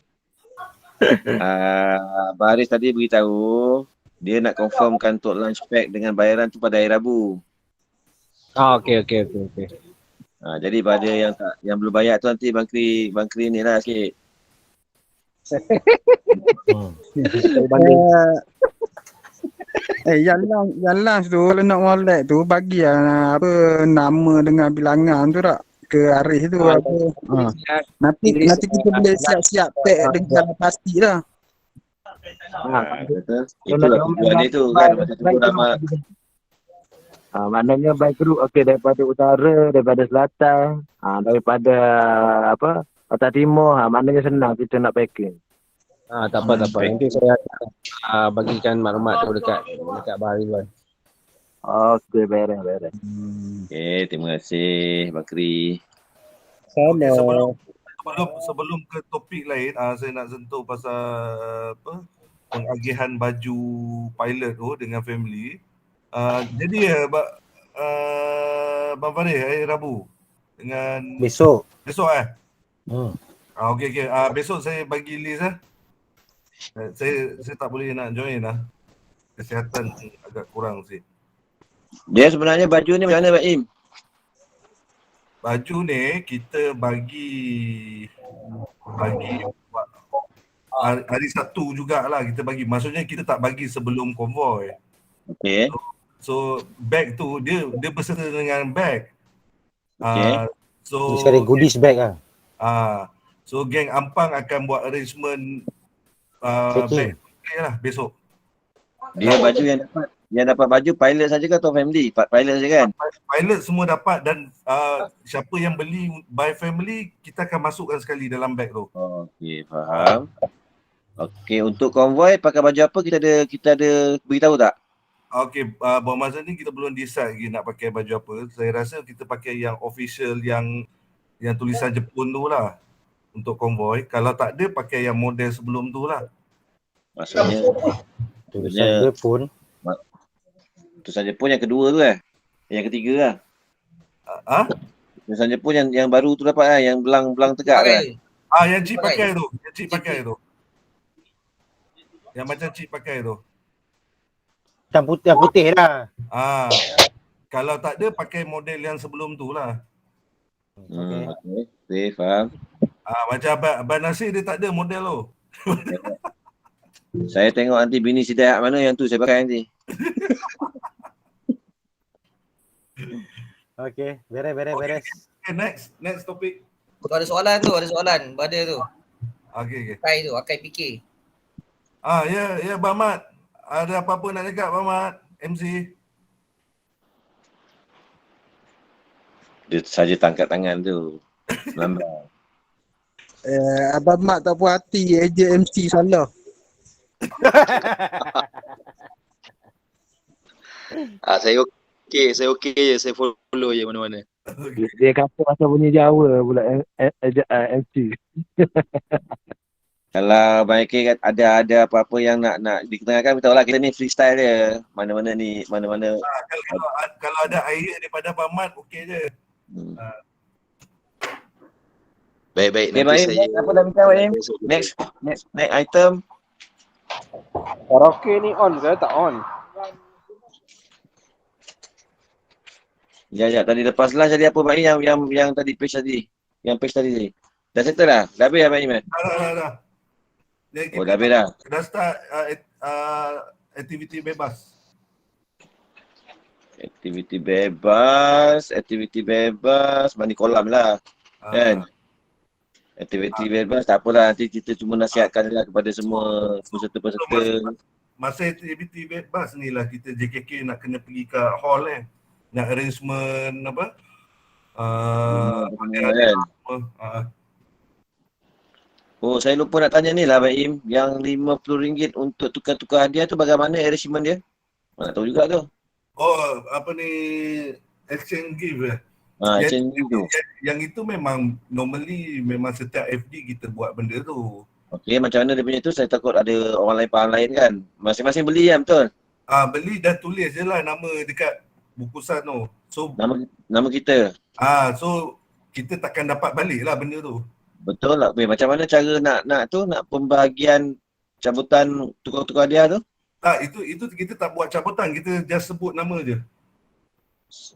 Abang Haris tadi beritahu dia nak confirmkan untuk lunch pack dengan bayaran tu pada hari Rabu. Okey. Jadi pada yang belum bayar tu nanti Bang Kri ni lah sikit. Yang lunch tu kalau nak wallet tu bagi apa nama dengan bilangan tu tak ke Arif tu apa. Nanti kita boleh siap-siap pack dengan pasti lah. Betul. Itulah tujuan dia tu kan, macam tu nama. Maknanya by group daripada utara, daripada selatan, daripada Otak Timur, maknanya senang kita nak packing. Tak apa. Nanti saya bagikan maklumat tu dekat Abang Ridwan. Okey, beres. Okey, terima kasih Bang Kri. Sebelum ke topik lain, saya nak sentuh pasal pengagihan baju pilot tu dengan family. Jadi Bang Farid hari Rabu dengan Besok okey. Besok saya bagi list Saya tak boleh nak join lah. Kesihatan agak kurang sikit. Dia sebenarnya baju ni macam mana Pak Im? Baju ni kita bagi hari Sabtu jugalah kita bagi. Maksudnya kita tak bagi sebelum konvoi. Okey. So bag tu dia berserta dengan bag. Okey. So sekarang goodies bag lah. So geng Ampang akan buat arrangement bag lah besok. Dia baju yang dapat baju pilot saja ke atau family? Pilot saja kan? Pilot semua dapat dan siapa yang beli by family kita akan masukkan sekali dalam bag tu. Okey, faham. Okey, untuk konvoi pakai baju apa kita ada beritahu tak? Okey, buat masa ni kita belum decide lagi nak pakai baju apa. Saya rasa kita pakai yang official yang tulisan Jepun tu lah untuk konvoi. Kalau tak ada pakai yang model sebelum tu lah. Maksudnya tulisan Jepun. Tulisan Jepun yang kedua tu yang ketiga lah. Tulisan Jepun yang baru tu dapat yang belang tegak kan? Yang Cik pakai tu. Yang macam Cik pakai tu. Yang putih lah. Kalau tak ada pakai model yang sebelum tu lah. Okey, faham. Macam Abang Nasir dia tak ada model tu. Saya tengok nanti bini si Dayak mana yang tu saya pakai nanti. Okey, beres. Okay, next topic. Tu ada soalan, brother tu. Okay. Akai fikir. Ya Bang Mat. Ada apa-apa nak cakap Bang Mat? MC. Dia saja tangkat tangan tu. Lambat. Abang Mat tak puas hati eja MC salah. Saya okey je, saya follow je mana-mana. Dia kata macam bunyi Jawa pula MC. Kalau Abang AK ada apa-apa yang nak diketengahkan, beritahu lah. Kita ni freestyle dia. Mana-mana. Kalau ada idea daripada Bang Mat, okey je. Baik, Okay, nanti baik. saya... Apa dah minta, Baim? Next item. Karaoke ni on ke tak on? Ya, tadi lepas lah jadi apa Baim yang tadi page tadi. Yang page tadi. Dah settle dah? Dah habis dah Baim? Dah. Oh, dah habis dah. Dah start aktiviti bebas. Aktiviti bebas, mandi kolam lah. Kan? Aktiviti bebas, tak apalah, nanti kita cuma nasihatkan lah kepada semua peserta-peserta. Masa aktiviti bebas ni lah kita JKK nak kena pergi ke hall nak arrangement apa? Kan? Oh, saya lupa nak tanya ni lah Baim, yang RM50 untuk tukar-tukar hadiah tu bagaimana arrangement dia? Nak tahu juga tu. Oh, apa ni, exchange gift Exchange gift tu. Yang itu memang normally memang setiap FD kita buat benda tu. Okey, macam mana dia punya tu, saya takut ada orang lain faham lain kan. Masing-masing beli kan, betul? Beli dah tulis je lah nama dekat bukusan tu. So nama kita. So kita takkan dapat balik lah benda tu. Betul lah. Macam mana cara nak pembahagian cabutan tukar-tukar hadiah tu? Itu kita tak buat cabutan, kita just sebut nama je.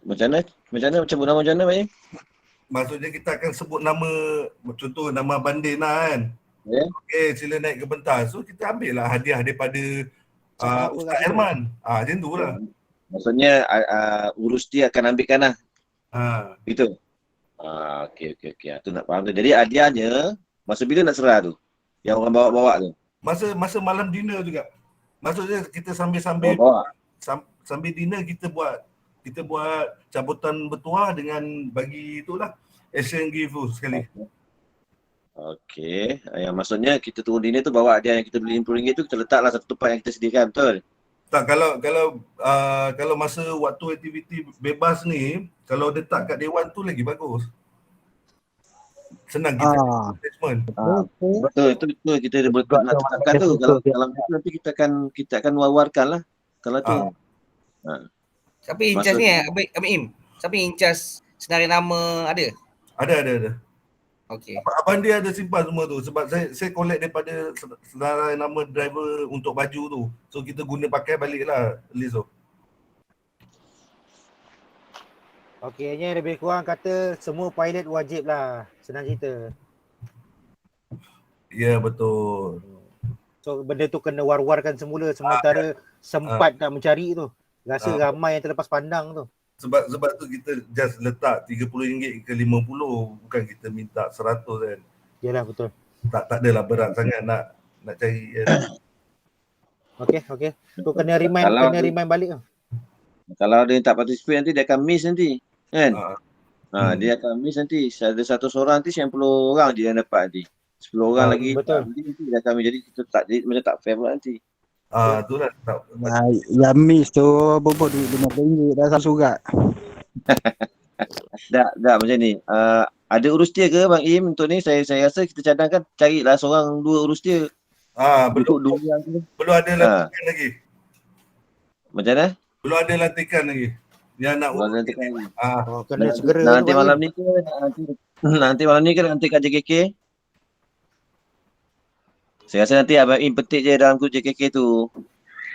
Macam mana sebut nama macam mana Baim? Maksudnya kita akan sebut nama, contoh nama Bandina kan. Okey, sila naik ke pentas. So kita ambil lah hadiah daripada Ustaz Herman. Macam tu lah. Maksudnya urus dia akan ambilkan lah. Gitu. Okey. Tu nak faham tu. Jadi hadiahnya masa bila nak serah tu? Yang orang bawa-bawa tu? Masa malam dinner juga. Maksudnya kita sambil dinner kita buat cabutan bertuah dengan bagi itulah exchange gift tu sekali. Okey. Yang maksudnya kita turun dinner tu bawa hadiah yang kita beli RM50 tu kita letaklah satu tempat yang kita sediakan, betul? Tak, kalau masa waktu aktiviti bebas ni, kalau letak kat dewan tu lagi bagus. Senang kita assessment. Betul, itu kita nak tetapkan tu. Kalau dalam itu nanti kita akan war-warkan lah. Kalau tu. Siapa in charge ni Abim? Siapa in charge senarai nama ada? Ada. Okey. Abang dia ada simpan semua tu sebab saya collect daripada senarai nama driver untuk baju tu. So kita guna pakai balik lah list tu. Okeynya lebih kurang kata semua pilot wajib lah. Senang cerita. Ya, betul. So benda tu kena war-warkan semula sementara sempat nak mencari tu. Rasa ramai yang terlepas pandang tu. Sebab tu kita just letak RM30 ke RM50, bukan kita minta RM100 kan. Yalah, betul. Tak adalah berat sangat nak cari kan. Okey. Tu kena remind balik tu. Kalau dia tak participate nanti dia akan miss nanti. Kan? Dia akan miss nanti. Ada 100 orang nanti 90 orang je yang dapat nanti. 10 orang lagi. Betul. Nanti dia akan miss. Jadi kita macam tak fair pula nanti. Itulah. Yang miss tu bobot duit RM50 dah surat. Tak macam ni. Ada urus dia ke Bang Im untuk ni? Saya rasa kita cadangkan carilah seorang dua urus dia. Belum ada lantikan lagi. Macam mana? Belum ada lantikan lagi. Yang nak urus lantikan lagi. Kena segera. Nanti malam ni ke nanti malam ni ke nanti kat JKK? Saya rasa nanti Abang Im petik je dalam grup JKK tu.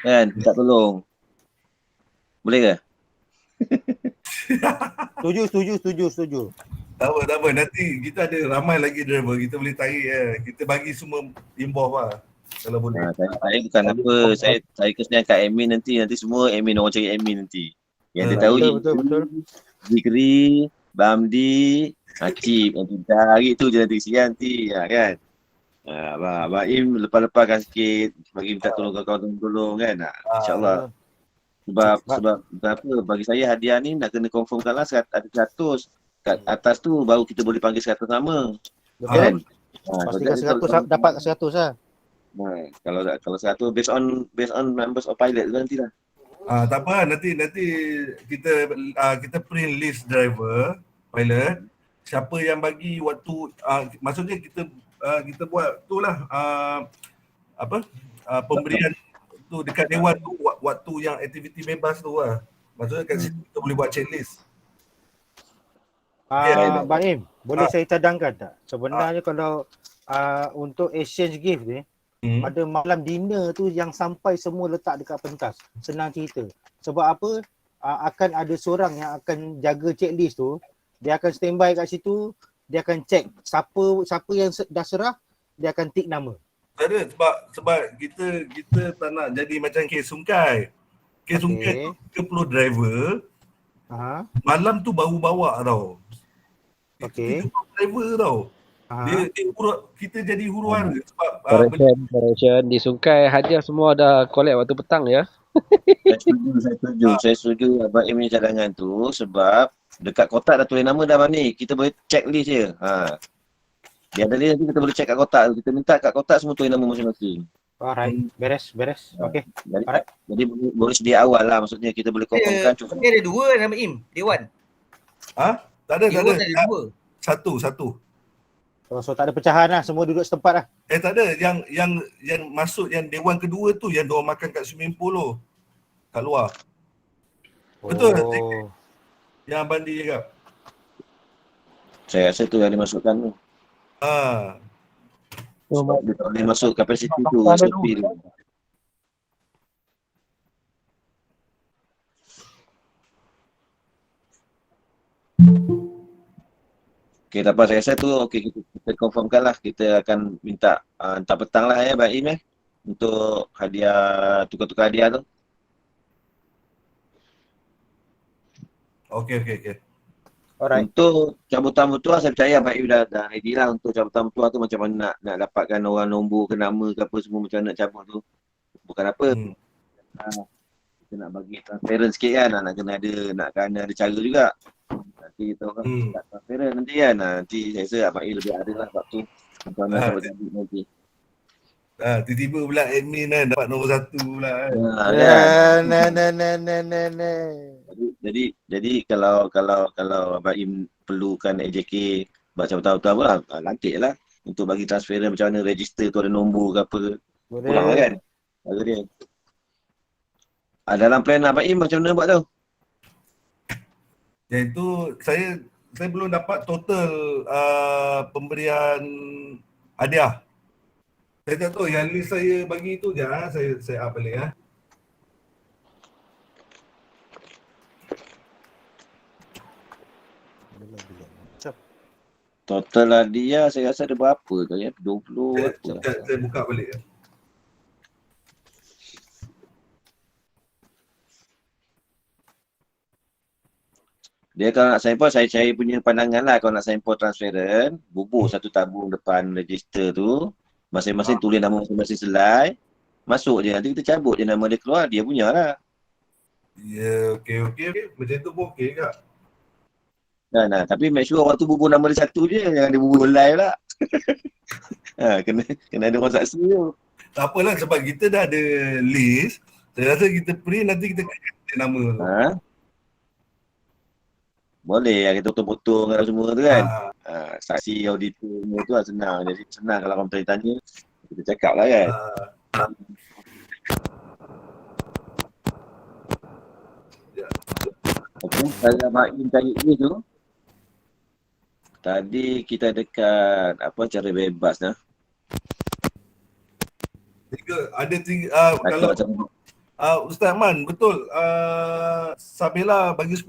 Kan? Tak tolong. Boleh ke? Setuju. Tak apa. Nanti kita ada ramai lagi driver. Kita boleh tarik Kita bagi semua involve lah. Kalau boleh. Saya bukan apa. Saya kesediaan kat admin nanti. Nanti semua admin orang cari admin nanti. Yang dia tahu Betul. Zikri, Bamdi, Acip. Nanti hari tu je nanti kesian nanti. Kan? Abang Im lepas-lepaskan sikit. Bagi minta tolong kawan-kawan tolong kan. InsyaAllah. Sebab apa, bagi saya hadiah ni nak kena confirmkan lah ada 100. Kat atas tu baru kita boleh panggil 100 nama. Kan? Pastikan 100 dapat 100 lah. Kalau 100 based on members of pilot tu nanti lah. Tak apa, nanti kita print list driver pilot, siapa yang bagi waktu, maksudnya kita buat tu lah pemberian tu dekat dewan tu, waktu yang aktiviti bebas tu lah. Maksudnya kat situ kita boleh buat checklist. Abang Im, boleh saya cadangkan tak? Sebenarnya kalau untuk exchange gift ni, pada malam dinner tu yang sampai semua letak dekat pentas. Senang cerita. Sebab apa? Akan ada seorang yang akan jaga checklist tu. Dia akan standby kat situ. Dia akan check siapa yang dah serah, dia akan tick nama. Tak ada, sebab kita tak nak jadi macam kes Sungkai. Kes Sungkai tu 30 driver. Malam tu baru bawa tau. Okey. Driver tau. Dia kita jadi huru hara sebab correction di Sungkai hadiah semua dah collect waktu petang ya. Saya setuju Abang Im ni cadangan tu sebab dekat kotak dah tulis nama dah ni. Kita boleh check list je. Dia ada list nanti kita boleh check kat kotak. Kita minta kat kotak semua tulis nama masing-masing. Alright, beres. Okey. Jadi boleh sedia awal lah, maksudnya kita boleh confirmkan. Tapi ada 2 nama Im, Dewan. Tak ada. Dewan ada 2. Satu. So tak ada pecahan lah, semua duduk setempat lah. Tak ada, yang masuk yang dewan kedua tu yang diorang makan kat swimming pool tu. Kat luar. Betul. Yang Bandi cakap. Saya rasa tu yang dimasukkan tu. Dia tak boleh masuk kapasiti tu, SOP tu. Okey, tak apa, saya rasa tu kita confirmkan lah. Kita akan minta hantar petang lah Abang Im untuk hadiah, tukar-tukar hadiah tu. Okey. Alright. Untuk cabutan mutua saya percaya Abang Im dah ready lah untuk cabutan mutua tu, macam mana nak dapatkan orang nombor ke nama ke apa semua, macam mana nak cabut tu. Bukan apa. Kita nak bagi transparent sikit kan, nak kena ada cara juga. Nanti kita orang tak transparent nanti kan. Nanti saya rasa Abang Im lebih ada lah sebab tu. Macam mana cabut nanti. Tiba-tiba pula admin kan dapat nombor 1 pula kan. Jadi kalau Abang Im perlukan AJK buat cabutan apa lah, lantik lah untuk bagi transparent macam mana register tu ada nombor ke apa. Kurang lah kan. Cara dia. Dalam plan Abang Im macam mana buat tu? Iaitu saya belum dapat total pemberian hadiah. Saya tak tahu, yang list saya bagi tu je saya up balik ya. Total hadiah saya rasa ada berapa tu ya? 20 apa lah. Saya buka balik ya. Dia kalau nak sampel, saya punya pandangan lah, kalau nak sampel transparent, bubuh satu tabung depan register tu, masing-masing tulis nama masing-masing selai, masuk je, nanti kita cabut je nama dia keluar, dia punya lah. Ya, okey. Macam tu pun okey kak. Nah, tapi make sure orang tu bubuh nama dia satu je, jangan dia bubuh live lah. Kena ada orang saksi tu. Tak apalah, sebab kita dah ada list, saya rasa kita print nanti kita kena nama tu. Boleh lah kita potong-potong semua tu kan. Saksi auditor semua tu lah senang. Jadi senang kalau orang tanya, kita cakap lah kan. Okay, kalau Abang Im cari ni tu, tadi kita dekat cara bebas lah. Ada tiga, kalau Ustaz Man, betul Sabila bagi 10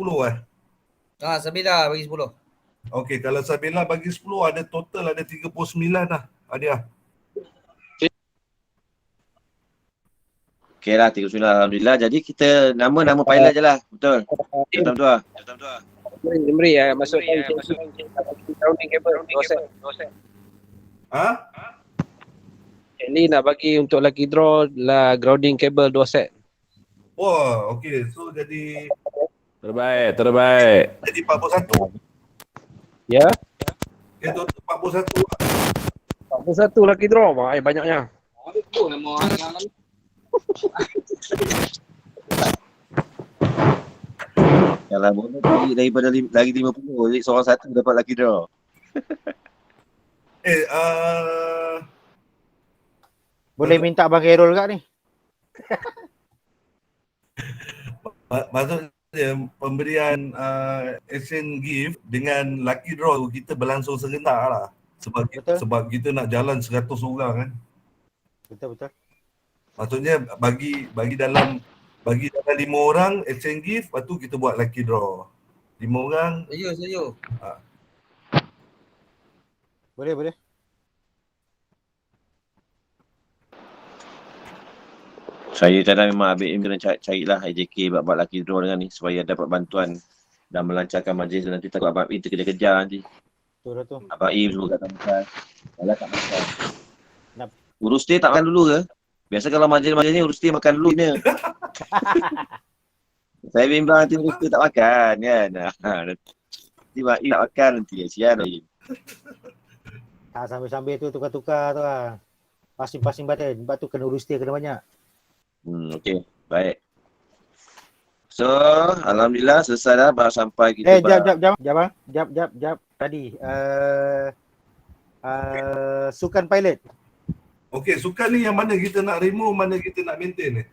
Sabila bagi 10. Okey, kalau Sabila bagi 10 ada total ada 39 dah hadiah. Okey lah, 39 Alhamdulillah. Jadi kita nama pilot je lah. Betul. Betul tu lah. Imri masukkan grounding cable 2 set. Ha? Ini nak bagi untuk lucky draw lah grounding cable 2 set. Wah, okey. So jadi Terbaik. jadi 41. Ya. Dia total 41. 41 lucky draw, banyaknya. Itu nama orang. Kalau boleh pergi daripada lagi 50, jadi seorang satu dapat lucky draw. Boleh minta Abang Khairul kat ni. Maksudnya pemberian exchange gift dengan lucky draw tu kita berlangsung serentak lah. Sebab kita nak jalan 100 orang kan. Betul. Maksudnya bagi dalam 5 orang exchange gift, lepas tu kita buat lucky draw. 5 orang. Setuju. Boleh. Saya cadang memang Abid Im kena carilah IJK buat lucky draw dengan ni supaya dapat bantuan dan melancarkan majlis. Nanti takut Abang Im terkejar-kejar nanti. Betul tu. Abang Im suruh kat makan. Kalau tak makan. Urus dia tak makan dulu ke? Biasa kalau majlis-majlis ni urus dia makan dulu ni. Saya bimbang nanti urus dia tak makan kan. Nanti Abang Im tak makan nanti. Sian lagi. Sambil-sambil tu tukar-tukar tu lah. Pasing-pasing badan. Sebab tu kena urus dia kena banyak. Okey, baik. So, alhamdulillah selesai dah baru sampai kita. Jap. Tadi sukan pilot. Okey, sukan ni yang mana kita nak remove, mana kita nak maintain ni?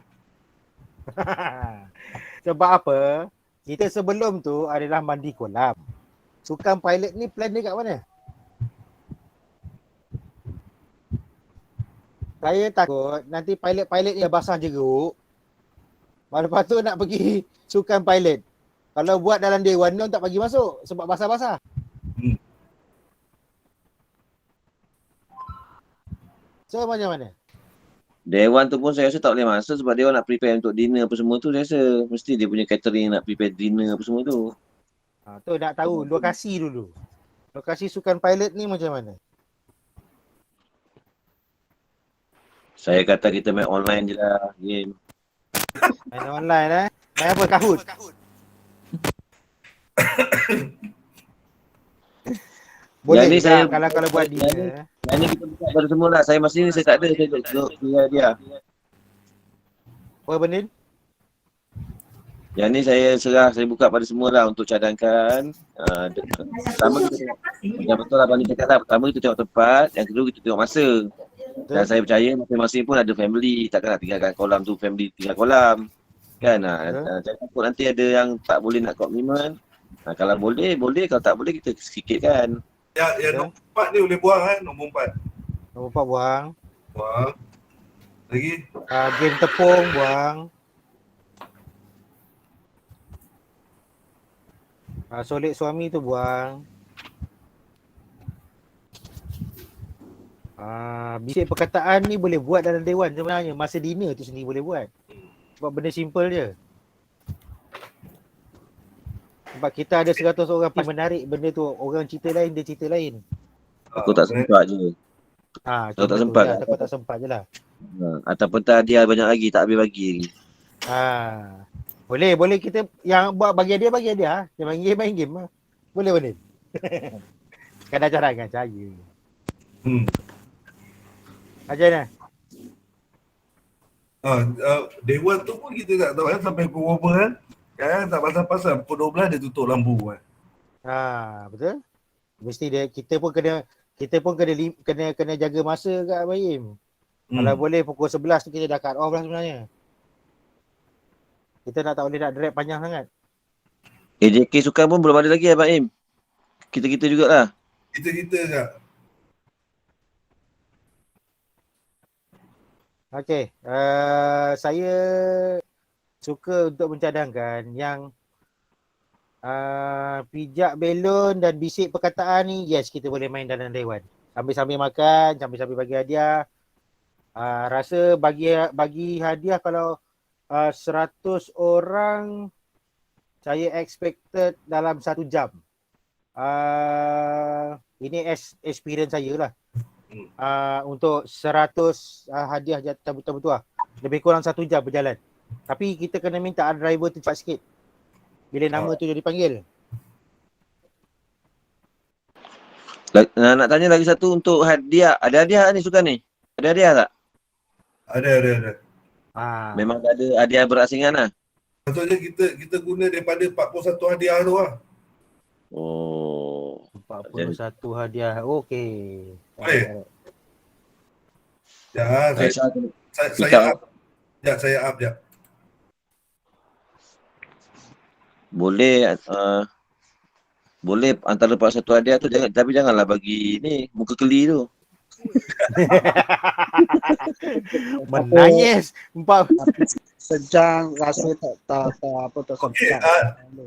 Sebab apa? Kita sebelum tu adalah mandi kolam. Sukan pilot ni plan dia kat mana? Saya takut nanti pilot-pilot ni basah jeruk. Lepas tu nak pergi sukan pilot. Kalau buat dalam dewan ni tak bagi masuk sebab basah-basah. So macam mana? Dewan tu pun saya rasa tak boleh masuk sebab dia orang nak prepare untuk dinner apa semua tu. Saya rasa mesti dia punya catering nak prepare dinner apa semua tu. Tu nak tahu lokasi dulu. Lokasi sukan pilot ni macam mana? Saya kata kita main online je lah game. Main online Main apa? Kahoot? Boleh ni saya kalau buat dia. Yang ni kita buka pada semua lah. Saya masa ni saya tak ada. Saya duduk dia. Apa benda? Yang ni saya buka pada semua lah untuk cadangkan. Pertama kita tengok. Yang betul Abang ni cakap lah. Pertama kita tengok tempat. Yang kedua kita tengok masa. Dan saya percaya masing-masing pun ada family. Takkan nak tinggalkan kolam tu family tinggal kolam. Kan? Saya takut nanti ada yang tak boleh nak komitmen. Kalau boleh. Kalau tak boleh kita sikit kan. Yang nombor 4 ni boleh buang kan? Nombor 4. Nombor 4 buang. Lagi? Game tepung buang. Solid suami tu buang. Bisik perkataan ni boleh buat dalam dewan sebenarnya. Masa dinner tu sendiri boleh buat. Sebab benda simple je. Sebab kita ada 100 orang paling menarik benda tu. Orang cerita lain, dia cerita lain. Aku tak sempat je. Aku tak sempat. Aku tak sempat je lah. Ataupun tak dia banyak lagi, tak habis bagi lagi. Boleh kita yang buat bagi dia. Dia main game lah. Boleh. Kadang-kadang saya. Macam mana? Dewan tu pun kita tak tahu kan sampai pukul berapa kan. Kan tak pasal-pasal pukul 12 dia tutup lampu kan. Betul. Mesti kita pun kena jaga masa kat Abang. Kalau boleh pukul 11 tu kita dah cut off lah sebenarnya. Kita tak boleh nak drag panjang sangat. AJK sukan pun belum ada lagi Abang Im. Kita jugalah. Kita je. Okey, saya suka untuk mencadangkan yang pijak belon dan bisik perkataan ni, yes kita boleh main dalam dewan. Sambil-sambil makan, sambil-sambil bagi hadiah. Rasa bagi hadiah kalau 100 orang saya expected dalam 1 jam. Ini experience saya lah. Untuk 100 hadiah betul-betul lah. Lebih kurang 1 jam berjalan. Tapi kita kena minta driver tu cepat sikit. Bila nama tu dia dipanggil. Nak tanya lagi satu untuk hadiah. Ada hadiah ni sukan ni? Ada hadiah tak? Ada. Memang tak ada hadiah berasingan lah. Maksudnya kita guna daripada 41 hadiah tu lah. Oh. 41 hadiah. Okey. Boleh? Saya up. Boleh boleh antara 41 hadiah tu tapi janganlah bagi ni muka keli tu. Menangis. Sejang rasa tak apa tak sempat.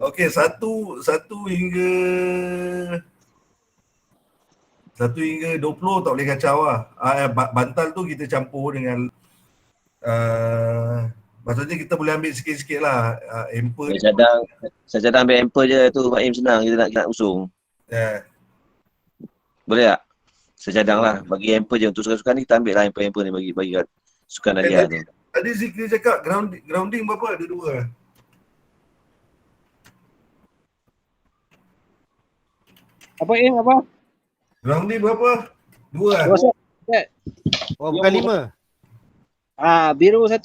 Okey, satu hingga 20 tak boleh kacau lah. Bantal tu kita campur dengan maksudnya kita boleh ambil sikit-sikit lah. Amper. Saya cadang ambil amper je tu. Mak Im senang kita nak usung. Boleh tak? Saya cadang lah. Bagi amper je. Untuk sukan-sukan ni kita ambil lah amper ni bagi sukan hadiah tu. Tadi Zikri cakap grounding berapa? Ada 2 Apa apa? Grounding berapa? 2 Oh, bukan 5. Biru 1,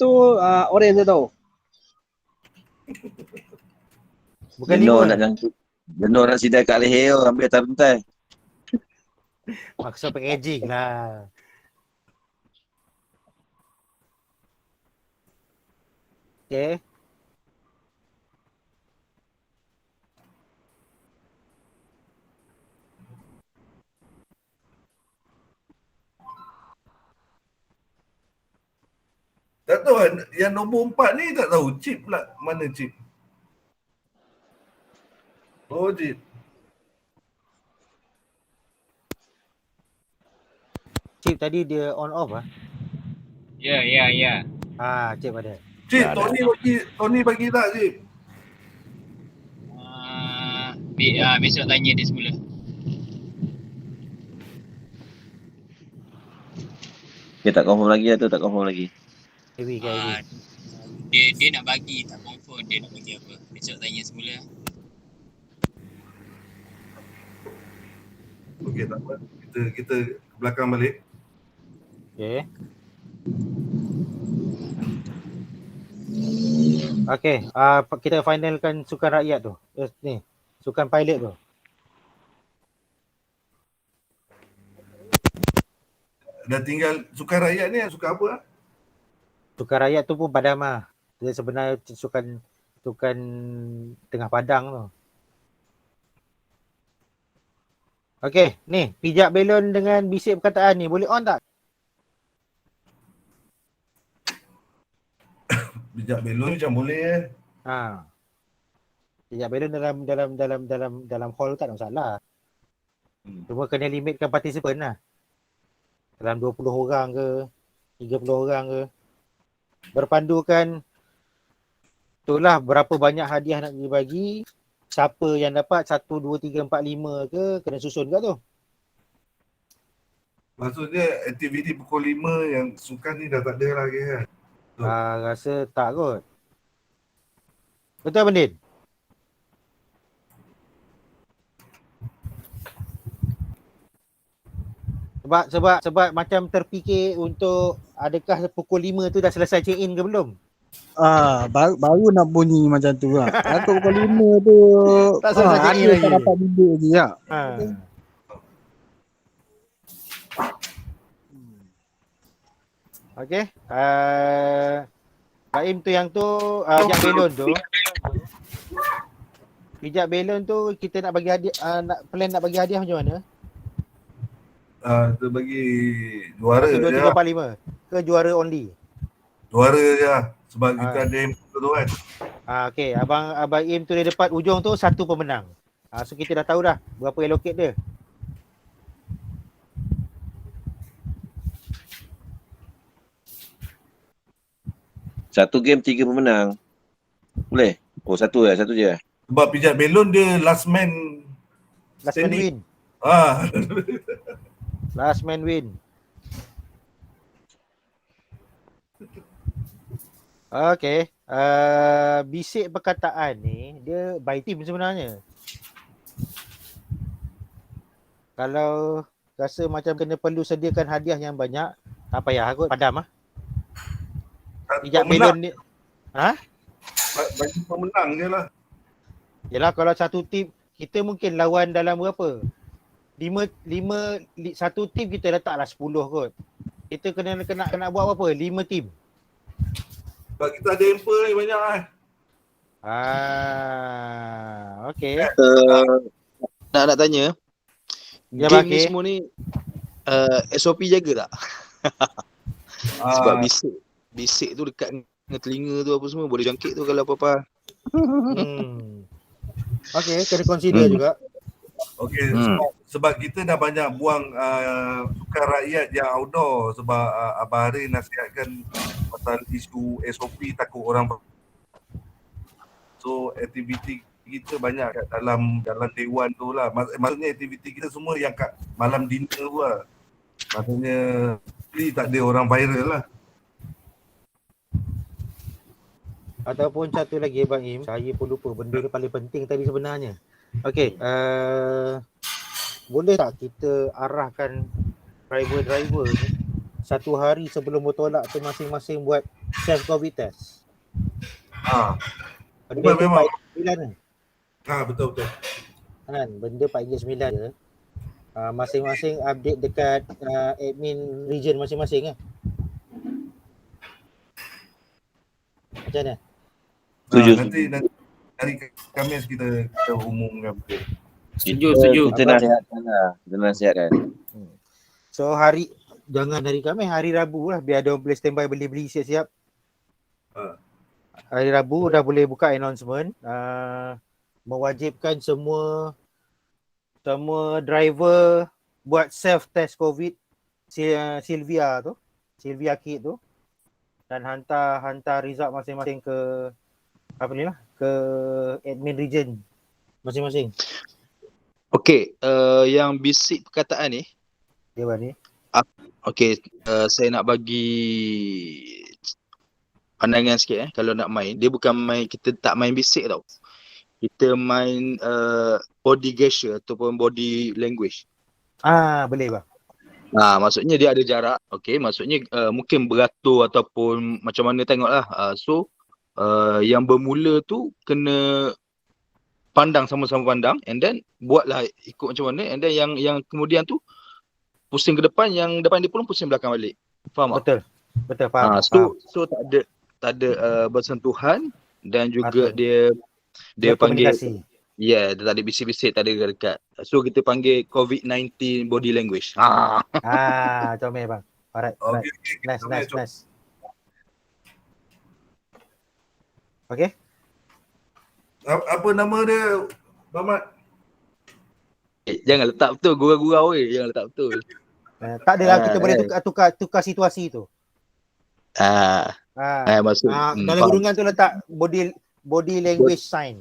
orange 1. Bukan Jenuh 5. nak jangkit. Jenuh nak sidai kat leher tu. Ambil atas bentai. Maksud packaging lah. Okay. Tak tahu yang nombor 4 ni tak tahu chip pula. Mana chip? Oh, chip. Chip tadi dia on off lah. Ya. Chip ada. Chip, Tony bagi tak chip? Besok tanya dia semula. Dia tak confirm lagi lah tu. Tak confirm lagi. Dia nak bagi, tak confirm dia nak bagi apa. Besok tanya semula. Okey, tak apa. Kita ke belakang balik. Okey, kita finalkan sukan rakyat tu. Ni, sukan pilot tu. Dah tinggal sukan rakyat ni, sukan apa? Sukan rakyat tu pun padam lah. Dia sebenarnya sukan tengah padang tu. Okey, ni pijak belon dengan bisik perkataan ni boleh on tak? Pijak belon macam boleh Pijak belon dalam hall tak ada masalah. Cuma kena limitkan participant lah. Dalam 20 orang ke 30 orang ke. Berpandukan itulah berapa banyak hadiah nak dibagi. Siapa yang dapat 1, 2, 3, 4, 5 ke kena susun kat tu. Maksudnya aktiviti pukul 5 yang sukan ni dah tak ada lagi kan? Rasa tak kot. Betul Bendin? Sebab macam terfikir untuk adakah pukul 5 tu dah selesai check in ke belum? Baru nak bunyi macam tu lah. Takut pukul 5 tu tak selesai check in lagi. Tak dapat duduk je ya. Okey. Baim tu yang tu pijak belon tu. Pijak belon tu kita nak bagi hadiah nak bagi hadiah macam mana? Kita bagi juara 1, 2, je 3, 4, 5 ke juara only? Juara je lah. Sebab kita ada yang tu kan. Okey, abang Im tu di depan ujung tu 1 pemenang. So kita dah tahu dah berapa allocate dia. Satu game 3 pemenang. Boleh? Oh, satu je. Sebab pijat belon dia last man win. Ah. Last man win. Okay. Bisik perkataan ni dia by team sebenarnya. Kalau rasa macam perlu sediakan hadiah yang banyak, tak payah kot, padam ah. Pijak melon ni. Bagi pemenang je lah. Yelah, kalau satu tim kita mungkin lawan dalam berapa? 5 satu tim kita letaklah 10 kot. Kita kena buat apa? 5 tim. Sebab kita ada hamper ni banyak lah. Okay. Nak tanya. Ya, Game ni Baki. semua ni SOP jaga tak? Sebab bisik tu dekat dengan telinga tu apa semua boleh jangkit tu kalau apa-apa. Okay, kena consider juga. Okey, sebab kita dah banyak buang sukan rakyat yang outdoor sebab Abang Hari nasihatkan pasal isu SOP takut orang. So aktiviti kita banyak kat dalam dewan tu lah. Maksudnya aktiviti kita semua yang kat malam dinner tu lah. Maksudnya tak ada orang viral lah. Ataupun satu lagi Bang Im, saya pun lupa benda ni paling penting tadi sebenarnya. Okey, boleh tak kita arahkan driver-driver ni satu hari sebelum bertolak tu masing-masing buat self COVID test? Benda tu Memang. 4.9 ni. Betul. Kan, benda 4.9 je. Masing-masing update dekat admin region masing-masing kan. Macam mana? Setuju. Nanti hari Khamis kita umumkan. Setuju. Kita nasihatkan lah. Kita nasihatkan. So jangan hari Khamis, hari Rabu lah biar dia boleh standby beli-beli siap-siap. Hari Rabu dah boleh buka announcement. Mewajibkan semua driver buat self test COVID Sylvia Kit tu dan hantar result masing-masing ke ke admin region masing-masing. Okey, yang bisik perkataan ni. Dia ni. Okey, saya nak bagi pandangan sikit kalau nak main. Dia bukan main, kita tak main bisik tau. Kita main body gesture ataupun body language. Boleh bang. Maksudnya dia ada jarak. Okey, maksudnya mungkin beratur ataupun macam mana tengoklah. So yang bermula tu kena pandang sama-sama pandang and then buatlah ikut macam mana and then yang kemudian tu pusing ke depan, yang depan dia pun pusing belakang balik. Faham tak? Betul faham. So tak ada bersentuhan dan juga dia panggil dia tak ada bisik-bisik, tak ada dekat. So kita panggil COVID-19 body language. Comel bang. Alright. Nice. Okay. Apa nama dia, Mamat? Jangan letak betul, gurau-gurau jangan letak betul. Tak adalah, kita boleh tukar situasi tu. Maksud dalam hurungan tu letak body language sign.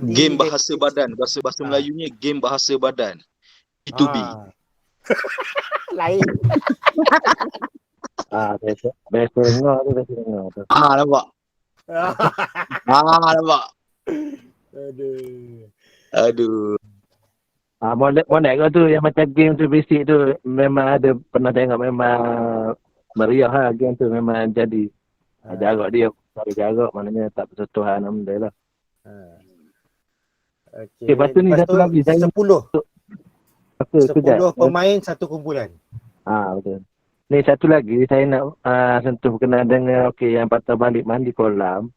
Game bahasa badan, bahasa Melayunya game bahasa badan. B2B. Lain. Biasa dengar tu. Nampak. Nampak. Aduh. Monek kau tu yang macam game tu basic tu memang ada pernah tengok, memang meriah lah game tu, memang jadi. Jarak dia, cari jarak maknanya tak bersentuhan, alhamdulillah. Okay, lepas tu ni satu lagi. 10 pemain satu kumpulan. Betul. Ni satu lagi saya nak sentuh berkenaan dengan yang patah balik mandi kolam.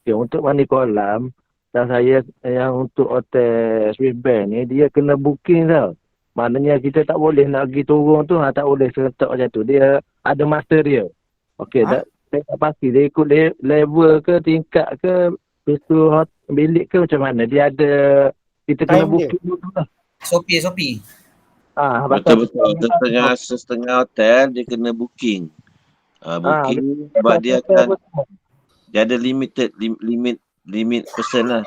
Untuk mandi kolam, dan saya yang untuk hotel Swiss Bank ni dia kena booking tau. Maknanya kita tak boleh nak pergi turun tu, tak boleh serentak macam tu. Dia ada master dia. Saya tak pasti dia ikut level ke tingkat ke pintu bilik ke macam mana. Dia ada, kita kena booking dulu lah. SOP. Betul-betul. Setengah hotel dia kena booking. Booking sebab dia akan dia ada limit person lah.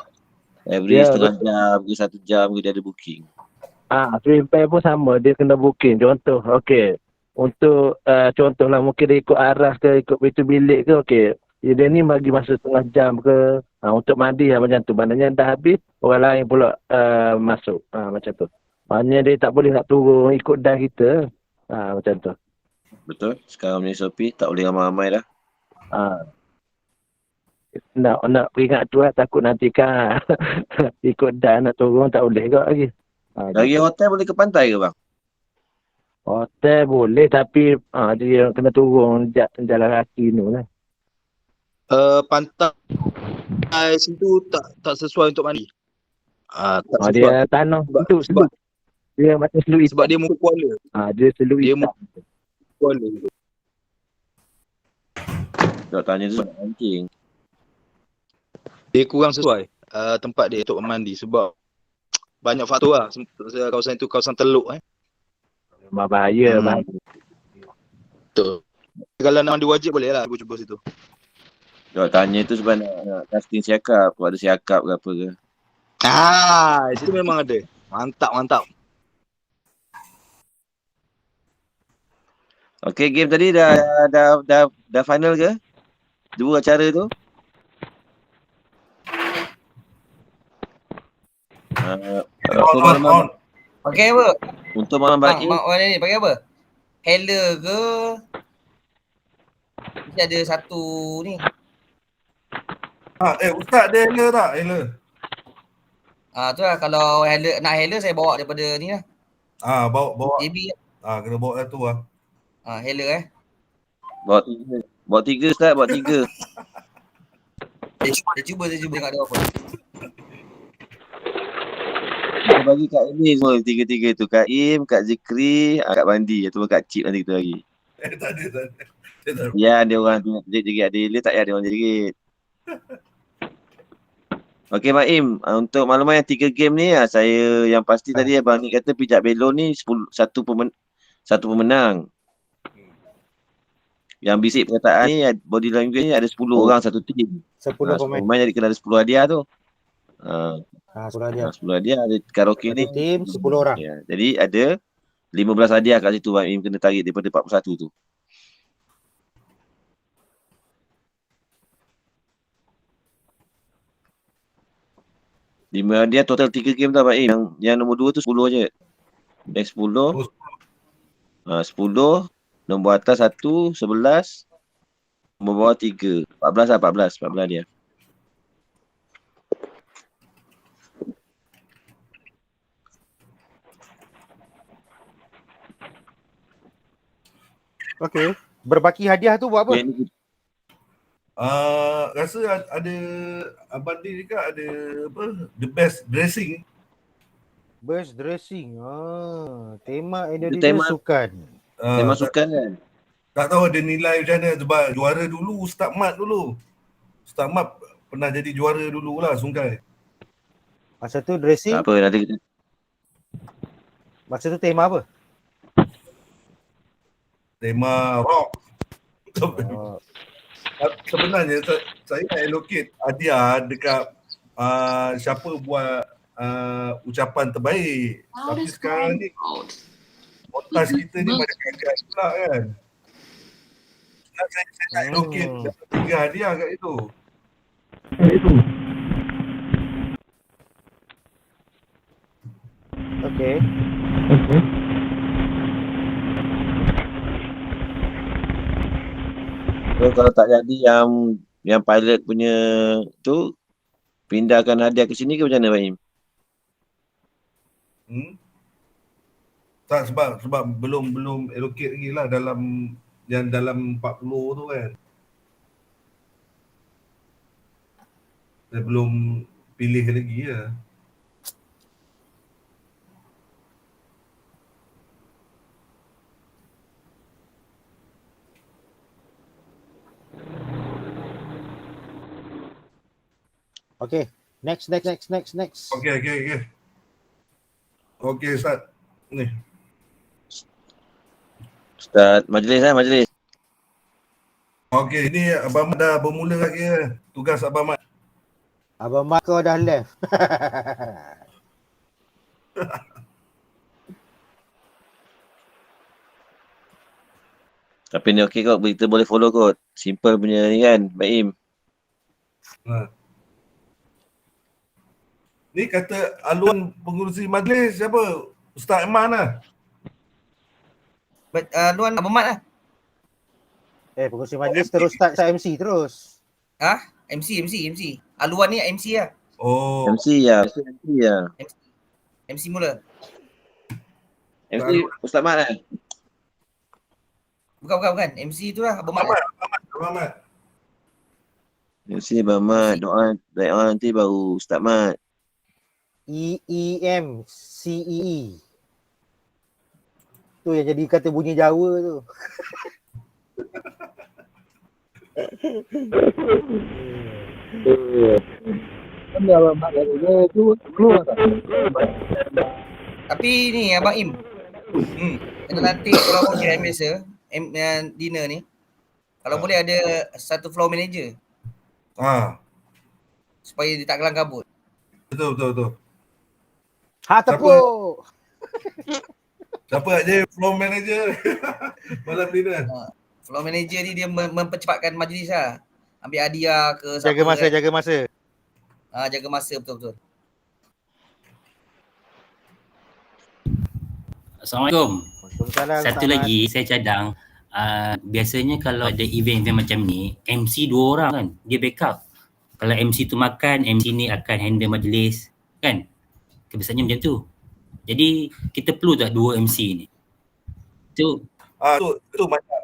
Every setengah jam ke 1 jam ke dia ada booking. Swimming pun sama, dia kena booking. Contoh, okey. Untuk contohlah mungkin dia ikut arah ke, ikut pintu bilik ke, okey. Dia ni bagi masa setengah jam ke, untuk mandi lah macam tu. Maknanya dah habis, orang lain pula masuk. Macam tu. Maknanya dia tak boleh nak turun ikut dah kita. Macam tu. Betul. Sekarang ni SOP tak boleh ramai-ramai dah. Nak peringat tu lah, takut nanti kan ikut dah nak turun tak boleh kot lagi. Dari hotel boleh ke pantai ke bang? Hotel boleh tapi dia kena turun jalan kaki ni lah. Pantai situ tak sesuai untuk mandi. Tak sesuai. Dia tanah sebab dia macam seluit. Sebab dia muka kuala. Dia seluit. Dia muka kuala. Tak tanya tu nak mancing. Dia kurang sesuai tempat dia untuk mandi sebab banyak faktor lah. Kawasan itu kawasan teluk Memang bahaya. Betul. Kalau nak mandi wajib boleh lah cuba situ. Tak tanya tu sebab nak casting siakap. Kalau ada siakap ke apa ke. Situ memang ada. Mantap. Okay, game tadi dah final ke? 2 acara tu? Pakai apa? Untuk malam baik. Mak mana ni pakai apa? Heller ke? Mesti ada satu ni. Ustaz ada Heller tak? Heller. Tu lah kalau nak Heller saya bawa daripada ni lah. Bawa. JB. Kena bawa satu lah. Heller Bawa 3. Bawa 3 Ustaz, bawa 3. Dia cuba tengok ada apa. Kita bagi Kak Im semua 3 tu. Kak Im, Kak Zikri, Kak Bandi atau Kak Cip nanti kita bagi. Tak ada. Ya, dia orang tu jerit-jerit. Ada Heller tak payah dia orang jerit. Okey Mak Im, untuk maklumat yang 3 game ni saya yang pasti tadi Abang Nik kata pijak belon ni satu pemenang. Yang bisik perkataan ni body language ni ada 10 orang satu tim. 10 pemain. Jadi kena ada 10 hadiah tu. 10 hadiah. 10 hadiah ada karaoke ni. Tim 10 orang. Ya, jadi ada 15 hadiah kat situ Mak Im kena tarik daripada 41 tu. Dia total 3 game tau Pak Im. Yang nombor 2 tu 10 je. Next 10. 10. Nombor atas 1, 11. Nombor bawah 3. 14 lah 14 dia. Okey. Berbaki hadiah tu buat apa? Rasa ada Abang Din juga ada apa? The best dressing. Best dressing. Tema Indonesia sukan. Tema sukan kan? Tak tahu ada nilai macam mana sebab juara dulu Ustaz Mat dulu. Ustaz Mat pernah jadi juara dulu lah Sungai. Masa tu dressing? Tak apa, nanti kita. Masa tu tema apa? Tema rock. Sebenarnya saya nak allocate hadiah dekat siapa buat ucapan terbaik. Tapi sekarang ni montaj kita ni banyak gagal pula kan. Saya nak allocate 3 hadiah kat itu. Okey. So, kalau tak jadi yang pilot punya tu pindahkan hadiah ke sini ke macam mana Pak Im? Tak sebab belum allocate lagi lah dalam 40 tu kan. Saya belum pilih lagi ya. Okay, next. Okay. Okay Ustaz. Ni. Ustaz, majlis. Okey, ini Abang Mat dah bermula lagi ya. Tugas Abang Mat. Abang Mat kau dah left. Tapi ni okey kot, kita boleh follow kot. Simple punya ni kan, Baim. Ha. Ni kata aluan pengurusi majlis siapa? Ustaz Iman lah. Luan Abang Mat lah. Pengurusi majlis terus start MC terus. MC. Aluan ni MC lah. Oh. MC ya. MC mula. MC Ustaz Mat kan? Bukan. MC tu lah Abang Mat. Abang Mat. MC Abang Mat, doa nanti baru Ustaz Mat. EEMCEE. Tu yang jadi kata bunyi Jawa tu. Tapi ni Abang Im. Kena nanti kalau okey biasa dinner ni. Kalau boleh ada satu floor manager. Supaya dia tak kelang kabut. Betul. Tepuk. Siapa je floor manager malam dinner? Floor manager ni dia mempercepatkan majlis lah. Ambil hadiah ke Jaga masa. jaga masa betul. Assalamualaikum. Waalaikumsalam. Satu lagi saya cadang, biasanya kalau ada event macam ni, MC 2 orang kan, dia backup. Kalau MC tu makan, MC ni akan handle majlis kan. Kebiasaannya macam tu. Jadi kita perlu tak 2 MC ni? Tu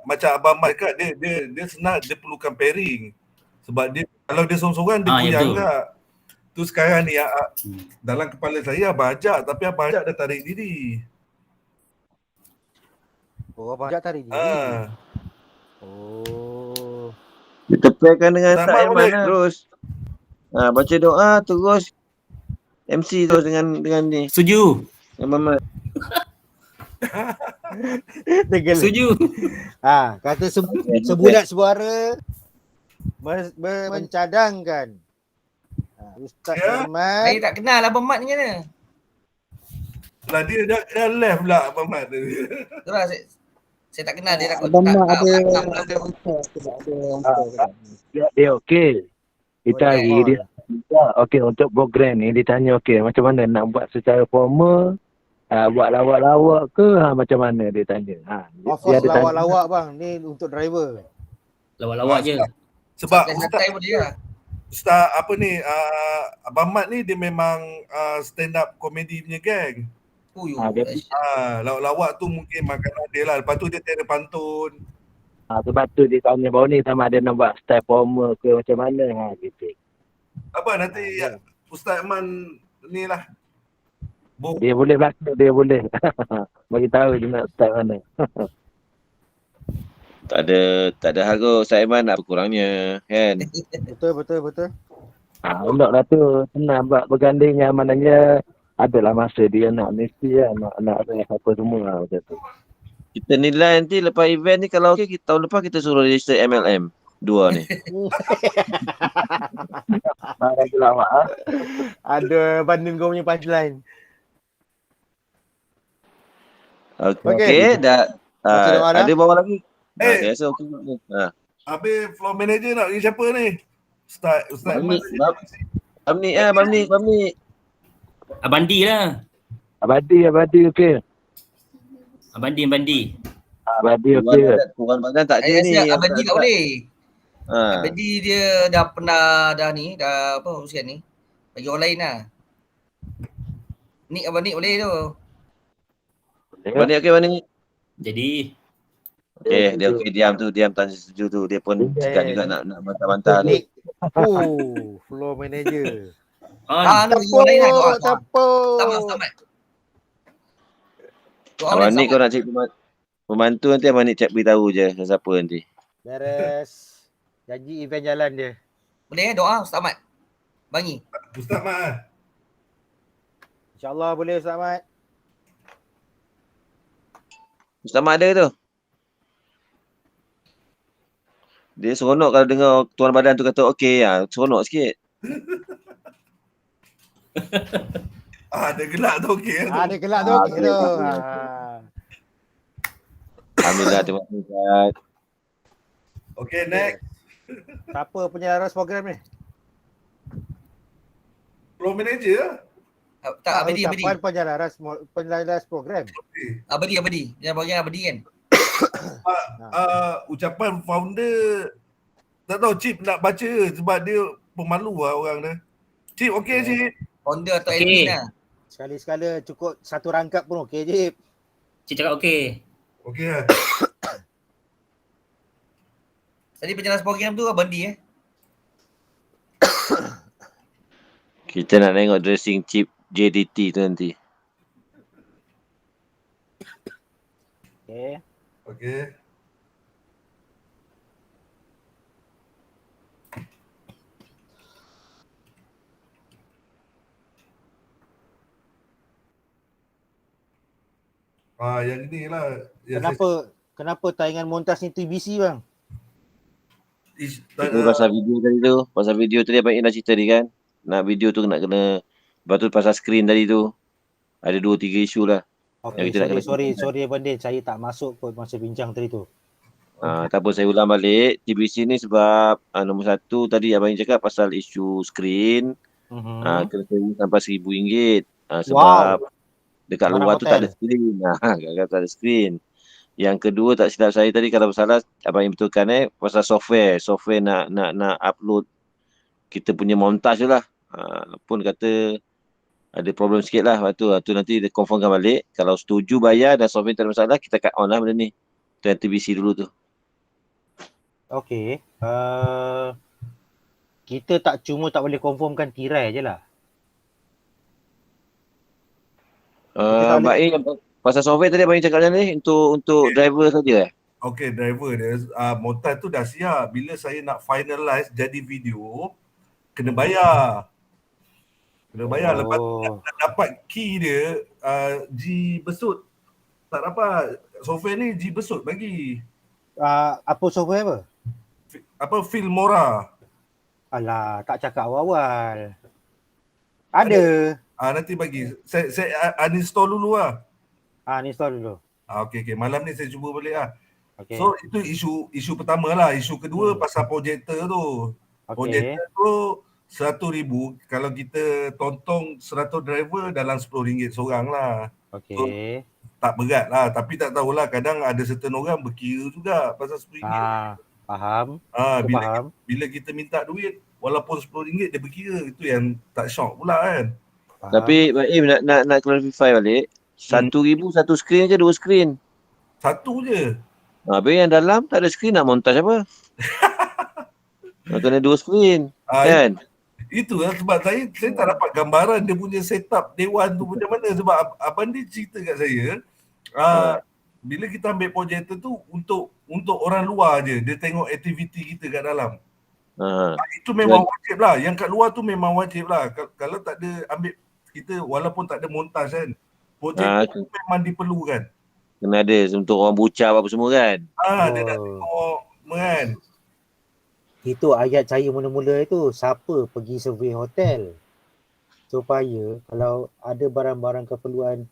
macam Abang Mat kat dia senang, dia perlukan pairing. Sebab dia kalau dia seorang-seorang dia punya agak. Tu sekarang ni dalam kepala saya Abang Ajak, tapi Abang Ajak dah tarik diri. Abang Ajak tarik diri. Kita pairkan dengan Ustaz Iman terus. Baca doa terus MC terus dengan ni. Setuju. Abang Mat. Setuju. Kata sebulat suara mencadangkan. Ustaz Iman. Saya tak kenal Abang Mat ni mana. Lah dia dah left pula Abang Mat. Itulah saya tak kenal dia takut. Abang Mat ada dia okey. Kita hari dia okey untuk program ni dia tanya okey macam mana nak buat secara formal, buat lawak-lawak ke macam mana dia tanya. Dia ada lawak-lawak bang, ni untuk driver. Lawak-lawak je. Sebab santai pun dia. Ustaz apa ni Abang Mat ni dia memang stand up comedy punya gang. Lawak-lawak tu mungkin makanan dia lah. Lepas tu dia tiada pantun. Sebab tu dia tanya baru ni sama ada nak buat style formal ke macam mana gitu. Apa nanti Ustaz Iman ni lah. Dia boleh belakang, dia boleh. Bagi tahu dia nak style mana. Tak ada harga Ustaz Iman nak berkurangnya kan. Betul. Elok lah tu. Senang buat berganding yang maknanya adalah masa dia nak mesti nak apa semua macam tu. Kita nilai nanti lepas event ni kalau okey tahun lepas kita suruh register MLM 2 ni. Lagi lawak Ada banding kau punya punchline. Okey dah. Ada bawa lagi. Biasa okey ni. Habis floor manager nak pergi siapa ni? Ustaz Bamni. Abandi lah. Abadi okey. Abandi. Abadi okey. Kurang badan tak ada ni. Abandi tak boleh. Abandi dia dah pernah dah apa urusan ni. Bagi orang lain lah. Nik Abang Nik boleh tu. Abang Nik okey Abang Nik. Jadi dia okey diam tanya setuju tu. Dia pun cakap juga nak bantah-bantah tu. Floor manager. Tepuk. Abang Nik kau nak cek pembantu nanti Abang Nik beritahu je siapa nanti. Beres. Janji event jalan dia. Boleh doa Ustaz Mat? Bangi. Ustaz Mat. InsyaAllah boleh Ustaz Mat. Ustaz Mat ada tu? Dia seronok kalau dengar tuan badan tu kata okey, seronok sikit. Dia gelak tu okey tu. Dia gelak tu okey tu. Alhamdulillah, terima kasih Ustaz. Okey, next. Siapa penyelaras program ni? Pro manager. Tak, Abadi. Ucapan penyelaras program. Abadi. Jangan bagi Abadi kan. Ucapan founder tak tahu Cip nak baca sebab dia pemalu orang dia. Cip okey Cip. Founder atau admin lah. Sekali-sekala cukup satu rangkap pun okey je. Cik cakap okey. Okey lah. Tadi penjelas program tu Abadi Kita nak tengok dressing chip JDT tu nanti. Okey. Yang ni lah. Kenapa tayangan montas ni TBC bang? Pasal video tadi tu. Pasal video tadi Abang Ina cerita tadi kan. Nak video tu nak kena. Lepas tu pasal screen tadi tu. Ada 2-3 isu lah. Okay, sorry Abang Din. Saya tak masuk kot masa bincang tadi tu. Tak apa, saya ulang balik. TBC ni sebab nombor satu tadi Abang Ina cakap pasal isu screen. Kena sewa sampai RM1,000. Sebab dekat luar tu tak ada screen. Tak ada screen. Yang kedua tak silap saya tadi kalau salah Abang yang betulkan pasal software nak upload kita punya montaj je lah. Pun kata ada problem sikit lah. Lepas tu nanti dia confirmkan balik. Kalau setuju bayar dan software tak ada masalah, kita cut on lah benda ni. Tu yang TBC dulu tu. Okay. Kita tak boleh confirmkan tirai je lah. Baik, pasal software tadi Abang cakap macam ni untuk driver saja Okey, driver dia montaj tu dah siap. Bila saya nak finalize jadi video, kena bayar. Lepas tu nak dapat key dia G besut. Tak dapat. Software ni G besut bagi. Apa software apa? Filmora. Alah, tak cakap awal-awal. Ada. Nanti bagi. Saya uninstall dulu lah. Uninstall dulu. Okey. Malam ni saya cuba balik lah. Okay. So itu isu pertama lah. Isu kedua pasal projector tu. Projector tu RM100,000. Kalau kita tontong 100 driver dalam RM10 seorang lah. Okay. So, tak berat lah. Tapi tak tahulah kadang ada certain orang berkira juga pasal RM10. Faham. Bila kita minta duit walaupun RM10 dia berkira. Itu yang tak shock pula kan. Tapi nak clarify balik. RM1,000 satu screen ke 2 screen? Satu je. Habis yang dalam tak ada screen nak montaj apa? Kena 2 screen kan? Itulah sebab saya tak dapat gambaran dia punya setup dewan tu macam mana. Sebab Abang dia cerita kat saya bila kita ambil projector tu untuk orang luar je. Dia tengok aktiviti kita kat dalam. Itu memang wajib lah. Yang kat luar tu memang wajib lah. Kalau tak ada ambil kita walaupun tak ada montaj kan, projector tu memang diperlukan. Kena ada untuk orang bucar apa semua kan. Dia nak tengok kan. Itu ayat saya mula-mula itu, siapa pergi survey hotel supaya kalau ada barang-barang keperluan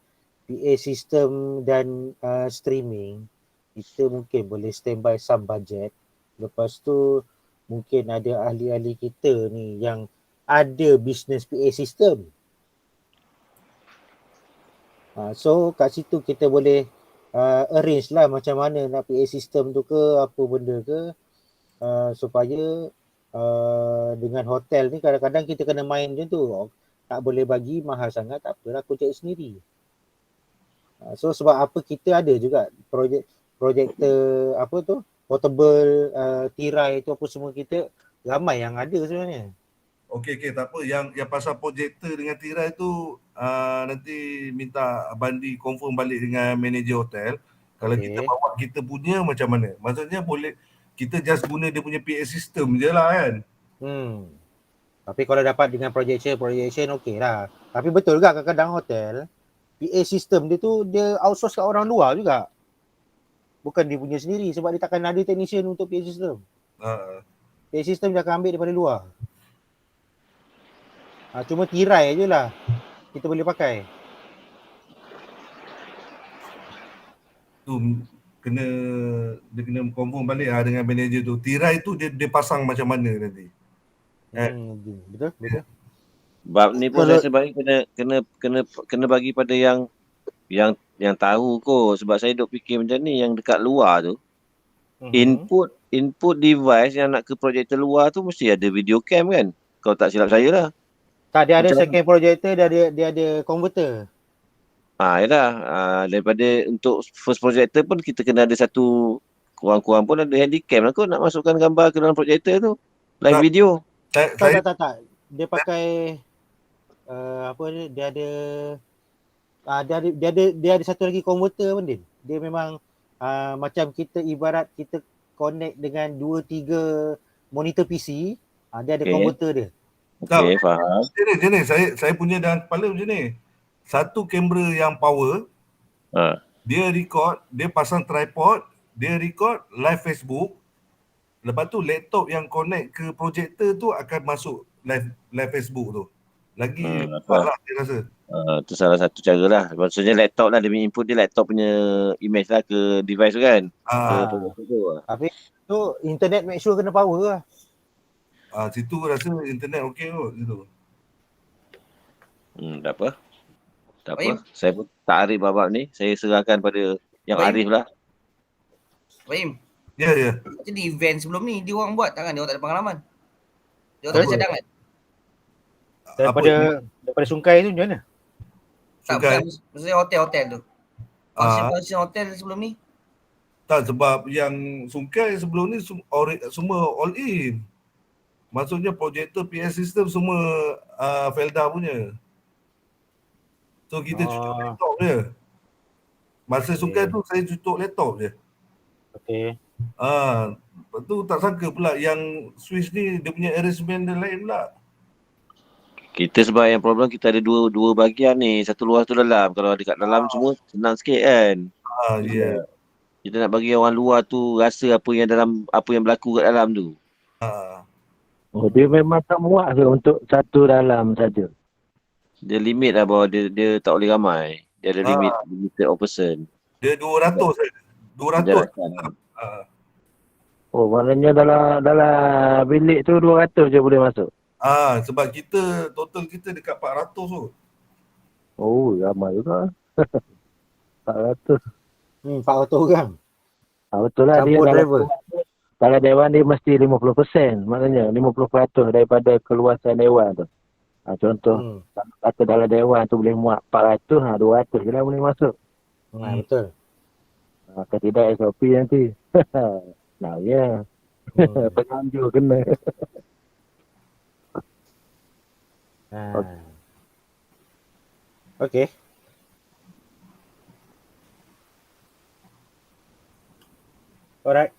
PA system dan streaming, kita mungkin boleh standby some budget. Lepas tu mungkin ada ahli-ahli kita ni yang ada business PA system. So kat situ kita boleh arrange lah macam mana nak PA system tu ke apa benda ke. Supaya dengan hotel ni kadang-kadang kita kena main macam tu. Tak boleh bagi mahal sangat, tak apalah aku cari sendiri. So sebab apa kita ada juga projector apa tu, portable tirai tu apa semua kita ramai yang ada sebenarnya. Okey, tak apa. Yang pasal projector dengan tirai tu nanti minta Abandi confirm balik dengan manager hotel. Kalau kita bawa kita punya macam mana? Maksudnya boleh kita just guna dia punya PA system je lah kan. Tapi kalau dapat dengan projection okey lah. Tapi betul juga kadang-kadang hotel PA system dia tu dia outsource kat orang luar juga. Bukan dia punya sendiri sebab dia takkan ada technician untuk PA system. PA system dia akan ambil daripada luar. Cuma tirai je lah kita boleh pakai. Tu dia kena confirm balik dengan manager tu. Tirai tu dia pasang macam mana nanti? Betul. Bab ni pun saya rasa baik kena bagi pada yang tahu kot, sebab saya duk fikir macam ni, yang dekat luar tu input device yang nak ke projektor luar tu mesti ada video cam kan, kalau tak silap saya lah. Tak, dia ada Macam second projector, dia ada converter. Daripada untuk first projector pun kita kena ada satu, kurang-kurang pun ada handycam lah kot nak masukkan gambar ke dalam projector tu, live video. Tak. Dia pakai dia ada satu lagi converter pun dia. Dia memang macam kita ibarat kita connect dengan 2-3 monitor PC, dia ada converter dia. Okey, faham. Macam ni, saya punya dalam kepala macam ni. Satu kamera yang power, dia record, dia pasang tripod, dia record live Facebook. Lepas tu laptop yang connect ke projector tu akan masuk live Facebook tu. Lagi kuat lah saya rasa. Tu salah satu cara lah. Maksudnya laptop lah, dia punya input dia laptop punya image lah ke device tu kan. Tapi tu internet make sure kena power lah. Situ rasa internet okey kot situ. Tak apa. Saya pun tak arif babak ni. Saya serahkan pada yang arif lah. Fahim? Ya. Jadi event sebelum ni dia orang buat tak kan? Dia orang tak ada pengalaman. Dia orang tak ada cadangan. Daripada Sungkai tu macam mana? Tak, bukan. Maksudnya hotel tu. Function hotel sebelum ni? Tak, sebab yang Sungkai sebelum ni semua all in. Maksudnya projector PS system semua Felda punya. So kita cucuk laptop je. Masa Sungkai tu saya cucuk laptop je. Okey. Lepas tu tak sangka pula yang Swiss ni dia punya arrangement dia lain pula. Kita sebab yang problem kita ada dua bahagian ni, satu luar satu dalam. Kalau dekat dalam semua senang sikit kan. Kita nak bagi orang luar tu rasa apa yang berlaku kat dalam tu. Dia memang tak muat ke untuk satu dalam saja. Dia limit lah bahawa dia tak boleh ramai. Dia ada limited of person. Dia 200 saja. 200. Maknanya dalam bilik tu 200 je boleh masuk. Sebab total kita dekat 400 tu. Ramai juga. 400. 400 orang. Betul lah. Campur driver. Kalau dewan dia mesti 50%. Maknanya 50% daripada keluasan dewan tu. Contoh, kata dalam dewan tu boleh muat 400, 200 je lah boleh masuk. Betul. Kalau tidak SOP nanti. Penganjur kena. Okey. Alright.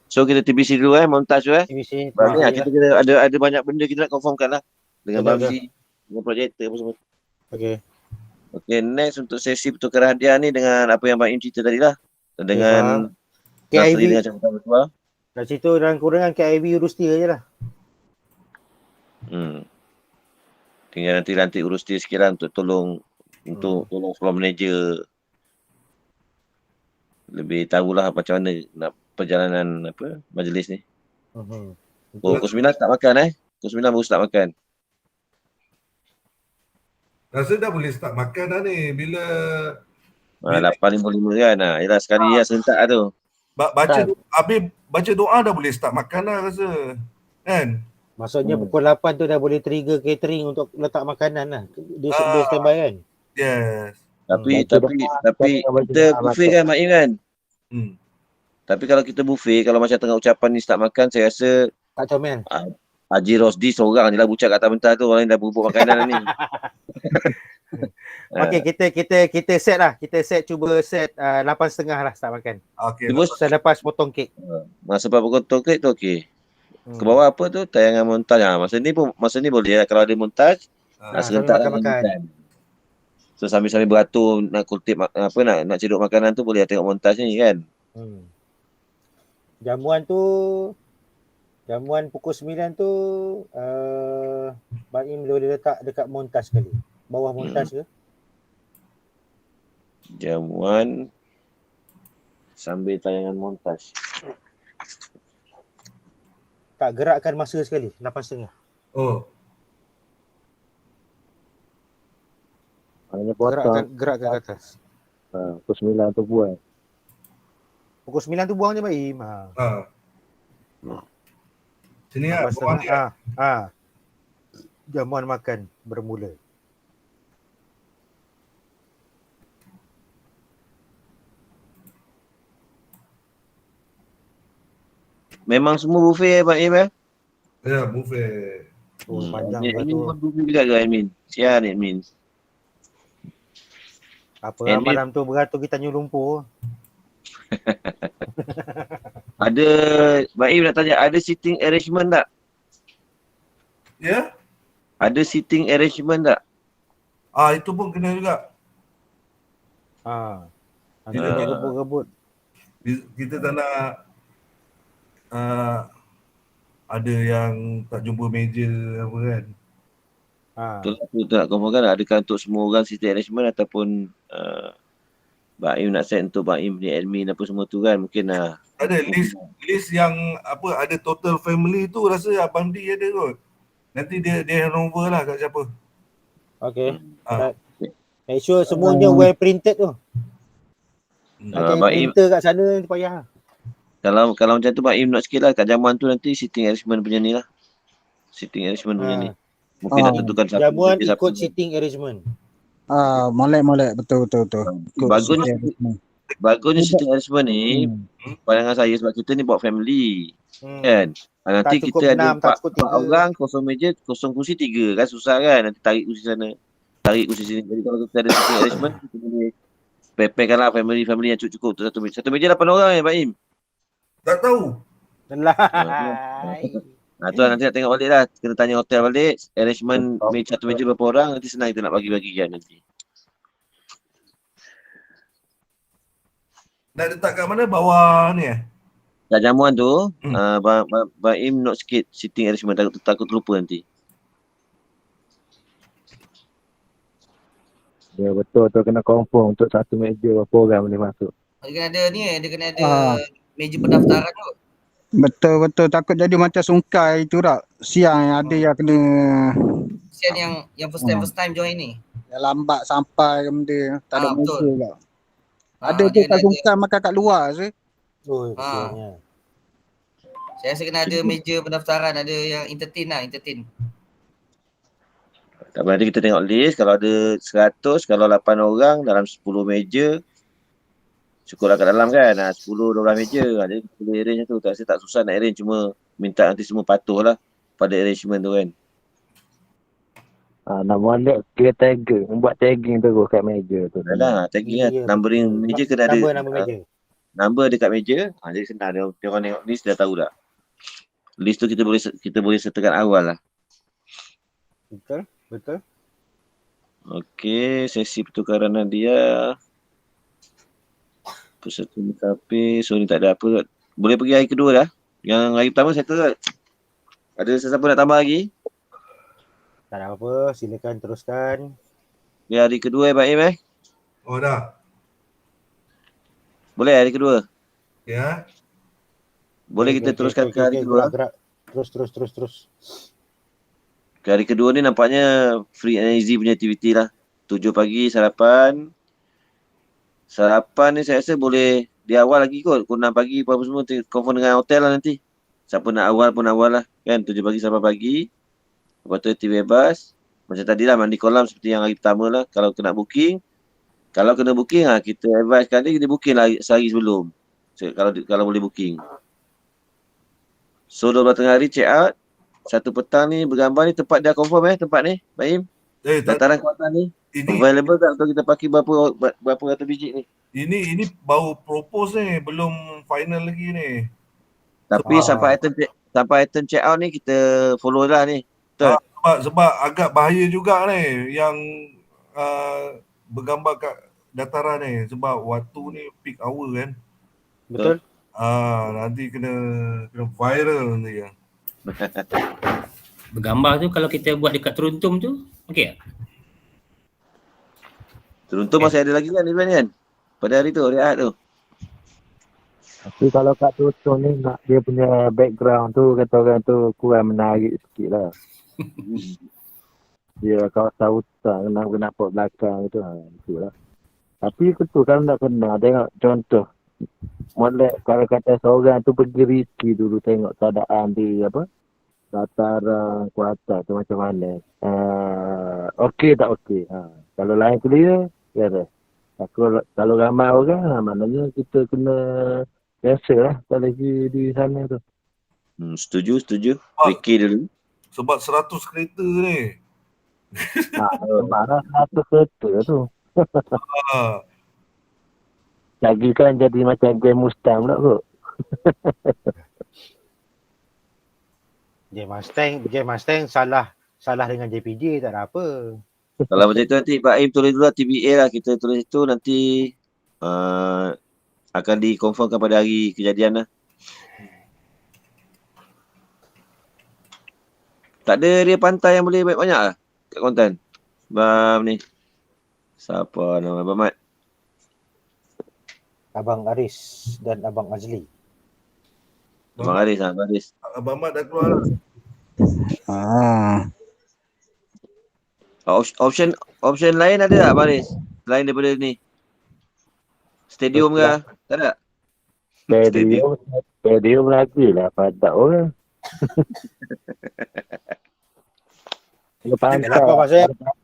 So kita TBC dulu montage tu TBC. Kita kena ada banyak benda kita nak confirmkan lah. Dengan Bamsi, dengan projektor apa semua. Okey. Next untuk sesi pertukaran hadiah ni dengan apa yang Abang Im cerita tadi lah. Dengan KIV dengan cara virtual. Kat situ dalam kurangan KIV urus dia je lah. Tinggal nanti urus dia sikit lah untuk tolong floor manager lebih tahulah macam mana nak perjalanan majlis ni. Pukul 9 tak makan Pukul 9 baru start makan. Rasa dah boleh start makan dah ni bila 8.55 kan. Yalah sekali serentak lah tu. Baca doa dah boleh start makan lah rasa. Kan? Maksudnya pukul 8 tu dah boleh trigger catering untuk letak makanan lah. Dia standby kan? Yes. Tapi kita buffet kan Mak Im kan? Tapi kalau kita buffet, kalau macam tengah ucapan ni start makan, saya rasa tak comel. Haji Rosdi seorang je lah bucat kat atas mentah tu, orang lain dah bubuk makanan ni. Okey, kita set lah. Kita cuba set 8.30 lah start makan. Okey. Selepas potong kek. Masa potong kek tu okey. Ke bawah apa tu? Tayangan montaj. Masa ni boleh lah. Kalau ada montaj, serentak makan. So sambil-sambil beratur nak kultip nak cedok makanan tu boleh tengok montaj ni kan. Jamuan tu Jamuan pukul 9 tu Baim boleh letak dekat montas sekali. Bawah montas ke? Jamuan sambil tayangan montaj. Tak gerakkan masa sekali 8.30. Oh, Hanya potong. Gerakkan ke atas. Pukul 9 tu buat. Pukul 9 tu buang je Baim. sini lah, bawah ni lah. Jamuan makan bermula. Memang semua buffet Pak Im Ya, buffet. Panjang Admin tu. pun buffet juga ke admin? Sian admin. Apa Admin. malam tu beratur kita Tanjung Lumpur. Ada, Pak Im nak tanya, ada seating arrangement tak? Ya? Ada seating arrangement tak? Itu pun kena juga. Nanti kena rebut-rebut. Kita tak nak ada yang tak jumpa meja apa kan. Aku tak confirm kan, adakah untuk semua orang seating arrangement ataupun Pak Im nak set untuk Pak Im ni admin apa semua tu kan, mungkin Ada list yang apa, ada total family tu rasa Abang D ada kot. Nanti dia handover lah kat siapa. Okay. Make sure semuanya well printed tu. Ada printer kat sana tu payah. Kalau macam tu Pak Im nak sikit lah kat jamuan tu, nanti sitting arrangement punya ni lah. Sitting arrangement punya ni. Mungkin nak tentukan siapa. Jamuan ikut sitting arrangement. Molek betul. Bagusnya sitting arrangement ni, pandangan saya, sebab kita ni buat family. Kan? Nanti kita ada 4 orang, kosong meja, kosong kursi 3 kan, susah kan? Nanti tarik kursi sana, tarik kursi sini. Jadi kalau kita ada sitting arrangement, kita boleh prepare lah family yang cukup untuk satu meja 8 orang Pak Im. Tak tahu. Tu lah, nanti nak tengok balik lah. Kena tanya hotel balik. Arrangement satu meja berapa orang. Nanti senang kita nak bagi-bagikan nanti. Nak letak kat mana? Bawah ni Kat jamuan tu, Pak Im note sikit sitting arrangement. Takut terlupa nanti. Ya betul tu, kena confirm untuk satu meja berapa orang boleh masuk. Dia kena ada meja pendaftaran tu. Betul. Takut jadi macam sungkai tu tak. Siang ada yang kena. Sian yang first time join ni. Yang lambat sampai ke benda. Tak ada meja pula. Ada tu kat sungkai makan kat luar je. Saya rasa kena ada meja pendaftaran. Ada yang entertain. Tak apa, nanti kita tengok list. Kalau ada 100, kalau 8 orang dalam 10 meja, cukuplah kat dalam kan. 10-12 meja. Jadi kita boleh arrange tu. Tak susah nak arrange. Cuma minta nanti semua patuh lah pada arrangement tu kan. Nak buat kira tagging. Membuat tagging terus kat meja tu. Dah tagging lah. Numbering meja kena ada. Number meja. Number dekat meja. Jadi senang. Dia orang tengok list dah tahu dah. List tu kita boleh sertakan awal lah. Betul. Okey, sesi pertukaran hadiah. Peserta mengkapi, so ni tak ada apa. Boleh pergi hari kedua dah. Yang hari pertama settle tak? Ada sesiapa nak tambah lagi? Tak ada apa, silakan teruskan. Ya, hari kedua Pak Im Oh dah. Boleh hari kedua? Ya. Boleh kita teruskan ke hari kedua? Gerak. Terus. Ke hari kedua ni nampaknya free and easy punya aktiviti lah. 7 pagi sarapan. Sarapan ni saya rasa boleh di awal lagi kot. Pukul 6 pagi apa semua confirm dengan hotel lah nanti. Siapa nak awal pun awal lah. Kan 7 pagi sampai pagi. Lepas tu aktiviti bebas. Macam tadi lah mandi kolam seperti yang hari pertama lah. Kalau kena booking. Kalau kena booking lah kita advise kali kita booking lah sehari sebelum. Kalau boleh booking. So 12 tengah hari check out. 1 petang ni bergambar ni tempat dah confirm tempat ni Pak Im? Dataran kawasan ni available tak untuk kita pakai berapa ratus biji ni? Ini baru propose ni, belum final lagi ni. Tapi sampai item check out ni kita follow lah ni. Betul? Sebab agak bahaya juga ni yang bergambar kat dataran ni, sebab waktu ni peak hour kan. Betul. Nanti kena viral nanti ya. Bergambar tu kalau kita buat dekat Teruntum tu, okey tak? Teruntum masih ada lagi kan event kan? Pada hari tu, hari Ahad tu. Tapi kalau kat Tutung ni nak dia punya background tu kata orang tu kurang menarik sikit lah. Dia kawasan hutan kenapa belakang tu itulah. Tapi tu kalau nak kena tengok contoh. Molek kalau kata seorang tu pergi review dulu tengok keadaan di apa? Dataran kuasa tu macam mana. Okey tak okey. Kalau lain clear, ya dah. Kalau ramai orang, maknanya kita kena biasa lah kalau di sana tu. Setuju. Fikir dulu. Sebab 100 kereta ni. Marah 100 kereta tu. Lagi kan jadi macam game Mustang pula kot. Game Mustang salah dengan JPJ tak ada apa. Kalau macam tu nanti Pak Im tulis dulu lah TBA lah. Kita tulis itu nanti akan dikonfirmkan pada hari kejadian lah. Tak ada area pantai yang boleh banyak lah kat Kuantan. Bam ni. Siapa nama Abang Mat? Abang Aris dan Abang Azli. Abang Aris lah, Abang Aris. Abang Mat dah keluar lah. Option lain ada tak Abang Aris? Selain daripada ni. Stadium ke? Tak ada? Stadium lagi lah padat orang.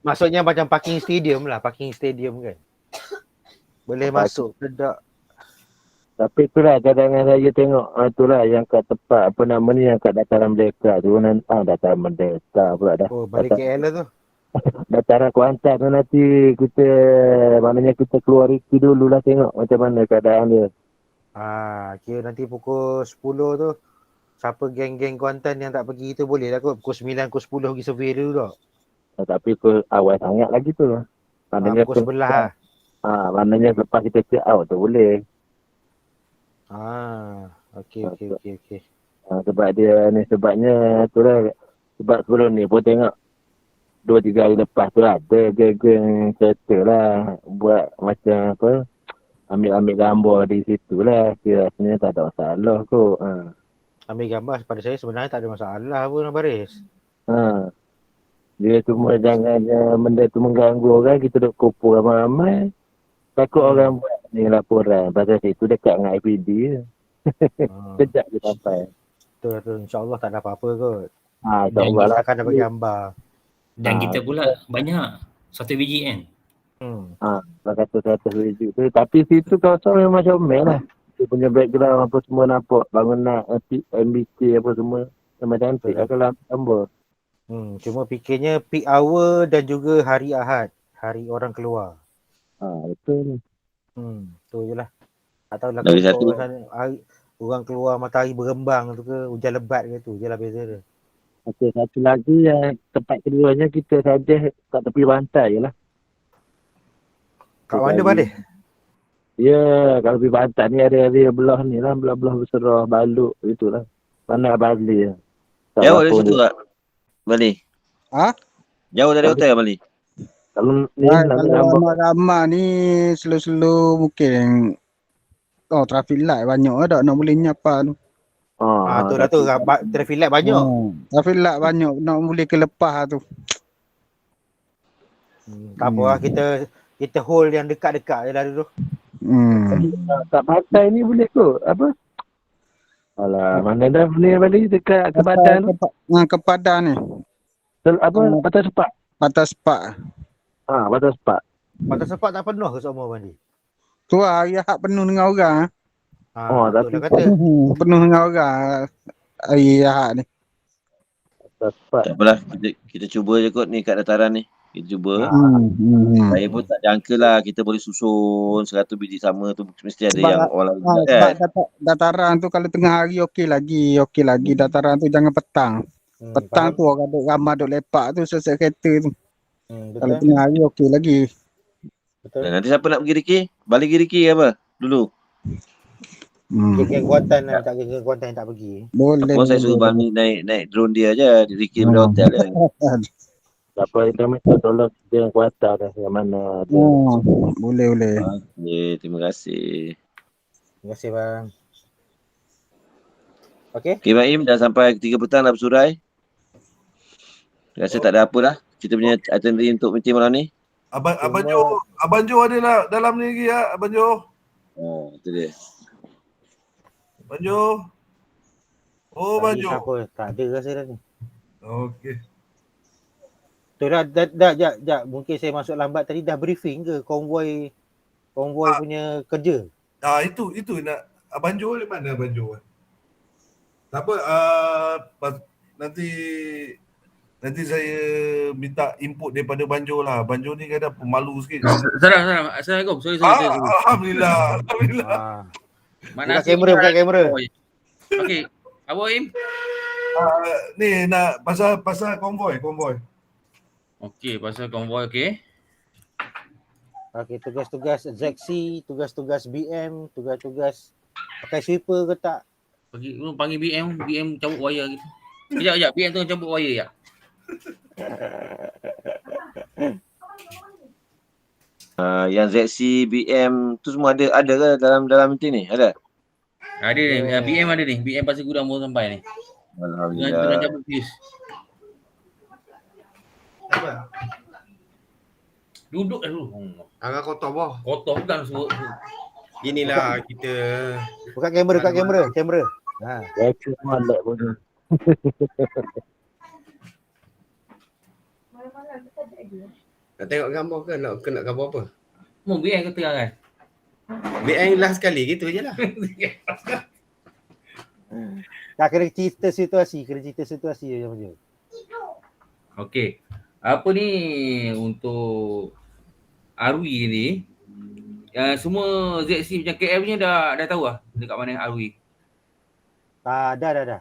Maksudnya macam parking stadium kan. Boleh masuk kedak. Tapi itulah kadang-kadang saya tengok itulah yang kat tempat apa nama ni yang kat dataran Merdeka tu dataran Merdeka pula dah. Oh, balik KL tu. Dataran Kuantan tu nanti kita maknanya kita keluar Riki dulu lah tengok macam mana keadaan dia. Kira nanti pukul 10 tu siapa geng-geng Kuantan yang tak pergi tu boleh lah kot. Pukul 9, pukul 10 pergi survey dulu tak? Tapi awal sangat lagi tu. Maknanya pukul 11 lah. Maknanya lepas kita check out tu boleh. Okey. Sebabnya tu lah. Sebab sebelum ni pun tengok 2-3 hari lepas tu ada geng-geng kereta lah buat macam apa ambil gambar di situ lah. Kira rasanya tak ada masalah kot. Ambil gambar pada saya sebenarnya tak ada masalah pun Baris. Dia cuma jangan benda tu mengganggu orang, kita duk kumpul ramai-ramai. Takut orang buat ni laporan pasal situ dekat dengan IPD je. Kejap je sampai. Betul. InsyaAllah tak ada apa-apa kot. InsyaAllah lah. Akan dapat gambar. Dan kita pula banyak 1 biji kan. Kata 100 biji tu. Tapi situ kawasan memang comel lah. Dia punya background apa semua nampak. Bangunan MBK apa semua. Memang cantik lah kalau gambar. Cuma fikirnya peak hour dan juga hari Ahad. Hari orang keluar. Betul ni. Tu je lah. Tak tahulah Dari satu. orang keluar matahari berembang tu ke hujan lebat ke tu je lah beza dia. Okey, satu lagi yang tempat keduanya kita saja kat tepi pantai je lah. Kat mana Badis? Ya, kalau tepi pantai ni ada area belah ni lah, belah-belah Berserah, Baluk itulah. Mana Bali lah. Jauh dari situ tak? Bali? Jauh dari hotel Bali? Kalau ni kalau ramai ni slow-slow mungkin traffic light banyak ada nak boleh nyapa tu. Tu lah tu traffic light banyak. Traffic light banyak nak boleh ke lepas tu. Tak apa lah kita hold yang dekat-dekat je lah dulu. Kat pantai ni boleh kot apa? Alah, mana dah ni Bali dekat ke Padang tu? Ke Padang ni. Apa Batas Sepak? Batas Sepak. Batas Sepak. Batas Sepak tak penuh ke semua Bali? Tu hari Ahad penuh dengan orang. Tapi kata. Penuh dengan orang hari Ahad ni. Batas Sepak. Tak apalah, kita cuba je kot ni kat dataran ni. Kita cuba. Saya pun tak jangka lah kita boleh susun 100 biji sama tu mesti ada yang orang lain kan. Dataran tu kalau tengah hari okey lagi. Dataran tu jangan petang. Petang tu orang duk ramai duk lepak tu selesai kereta tu. Kalau tengah hari okey lagi. Betul. Dan nanti siapa nak pergi Riki? Balik pergi Riki apa? Dulu. Geng Kuantan lah, minta geng Kuantan yang tak pergi. Boleh. Apa saya suruh Bami naik drone dia je, Ricky daripada hotel kan. Siapa yang minta tolong dia yang kuasa dah yang mana ada. Boleh. Okay, terima kasih. Terima kasih bang. Okey. Okay, Baim dah sampai 3 petang dah bersurai. Rasa tak ada apa dah. Kita punya itinerary untuk meeting malam ni. Abang Jo ada lah dalam ni lagi ya, Abang Jo. Oh, itu dia. Abang Jo. Oh, Abang Jo. Siapa? Tak ada rasa dah ni. Okey. Tu dah, jap. Mungkin saya masuk lambat tadi dah briefing ke konvoi punya kerja? Itu nak Abang Jo di mana Abang Jo? Tak apa, nanti saya minta input daripada Banjo lah. Banjo ni kadang pemalu sikit. Salam. Assalamualaikum. Sorry. Alhamdulillah. Buka kamera. Okey. Apa Im? Ni nak pasal konvoi. Okey, pasal konvoi okey. Okey, tugas-tugas ZC, tugas-tugas BM, tugas-tugas pakai sweeper ke tak? Panggil BM cabut wayar gitu. Kejap, BM tu cabut wayar ya. Yang ZC, BM tu semua ada ke dalam meeting ni? Ada? Ada ni, BM ada ni. BM pasal gudang baru sampai ni. Alhamdulillah. Dengan cabut fuse. Duduk dah dulu. Agak kotor boh. Kotor bukan suruh. Inilah kita. Buka kamera. Ya, cuma lag pun. Nak tengok gambar ke? Nak gambar apa? Mau BM ke terang kan? BM last sekali gitu je lah. Tak kena cerita situasi je macam. Okey. Apa ni untuk Arwi ni? Semua ZC macam KL punya dah tahu lah dekat mana Arwi. Dah. Dah.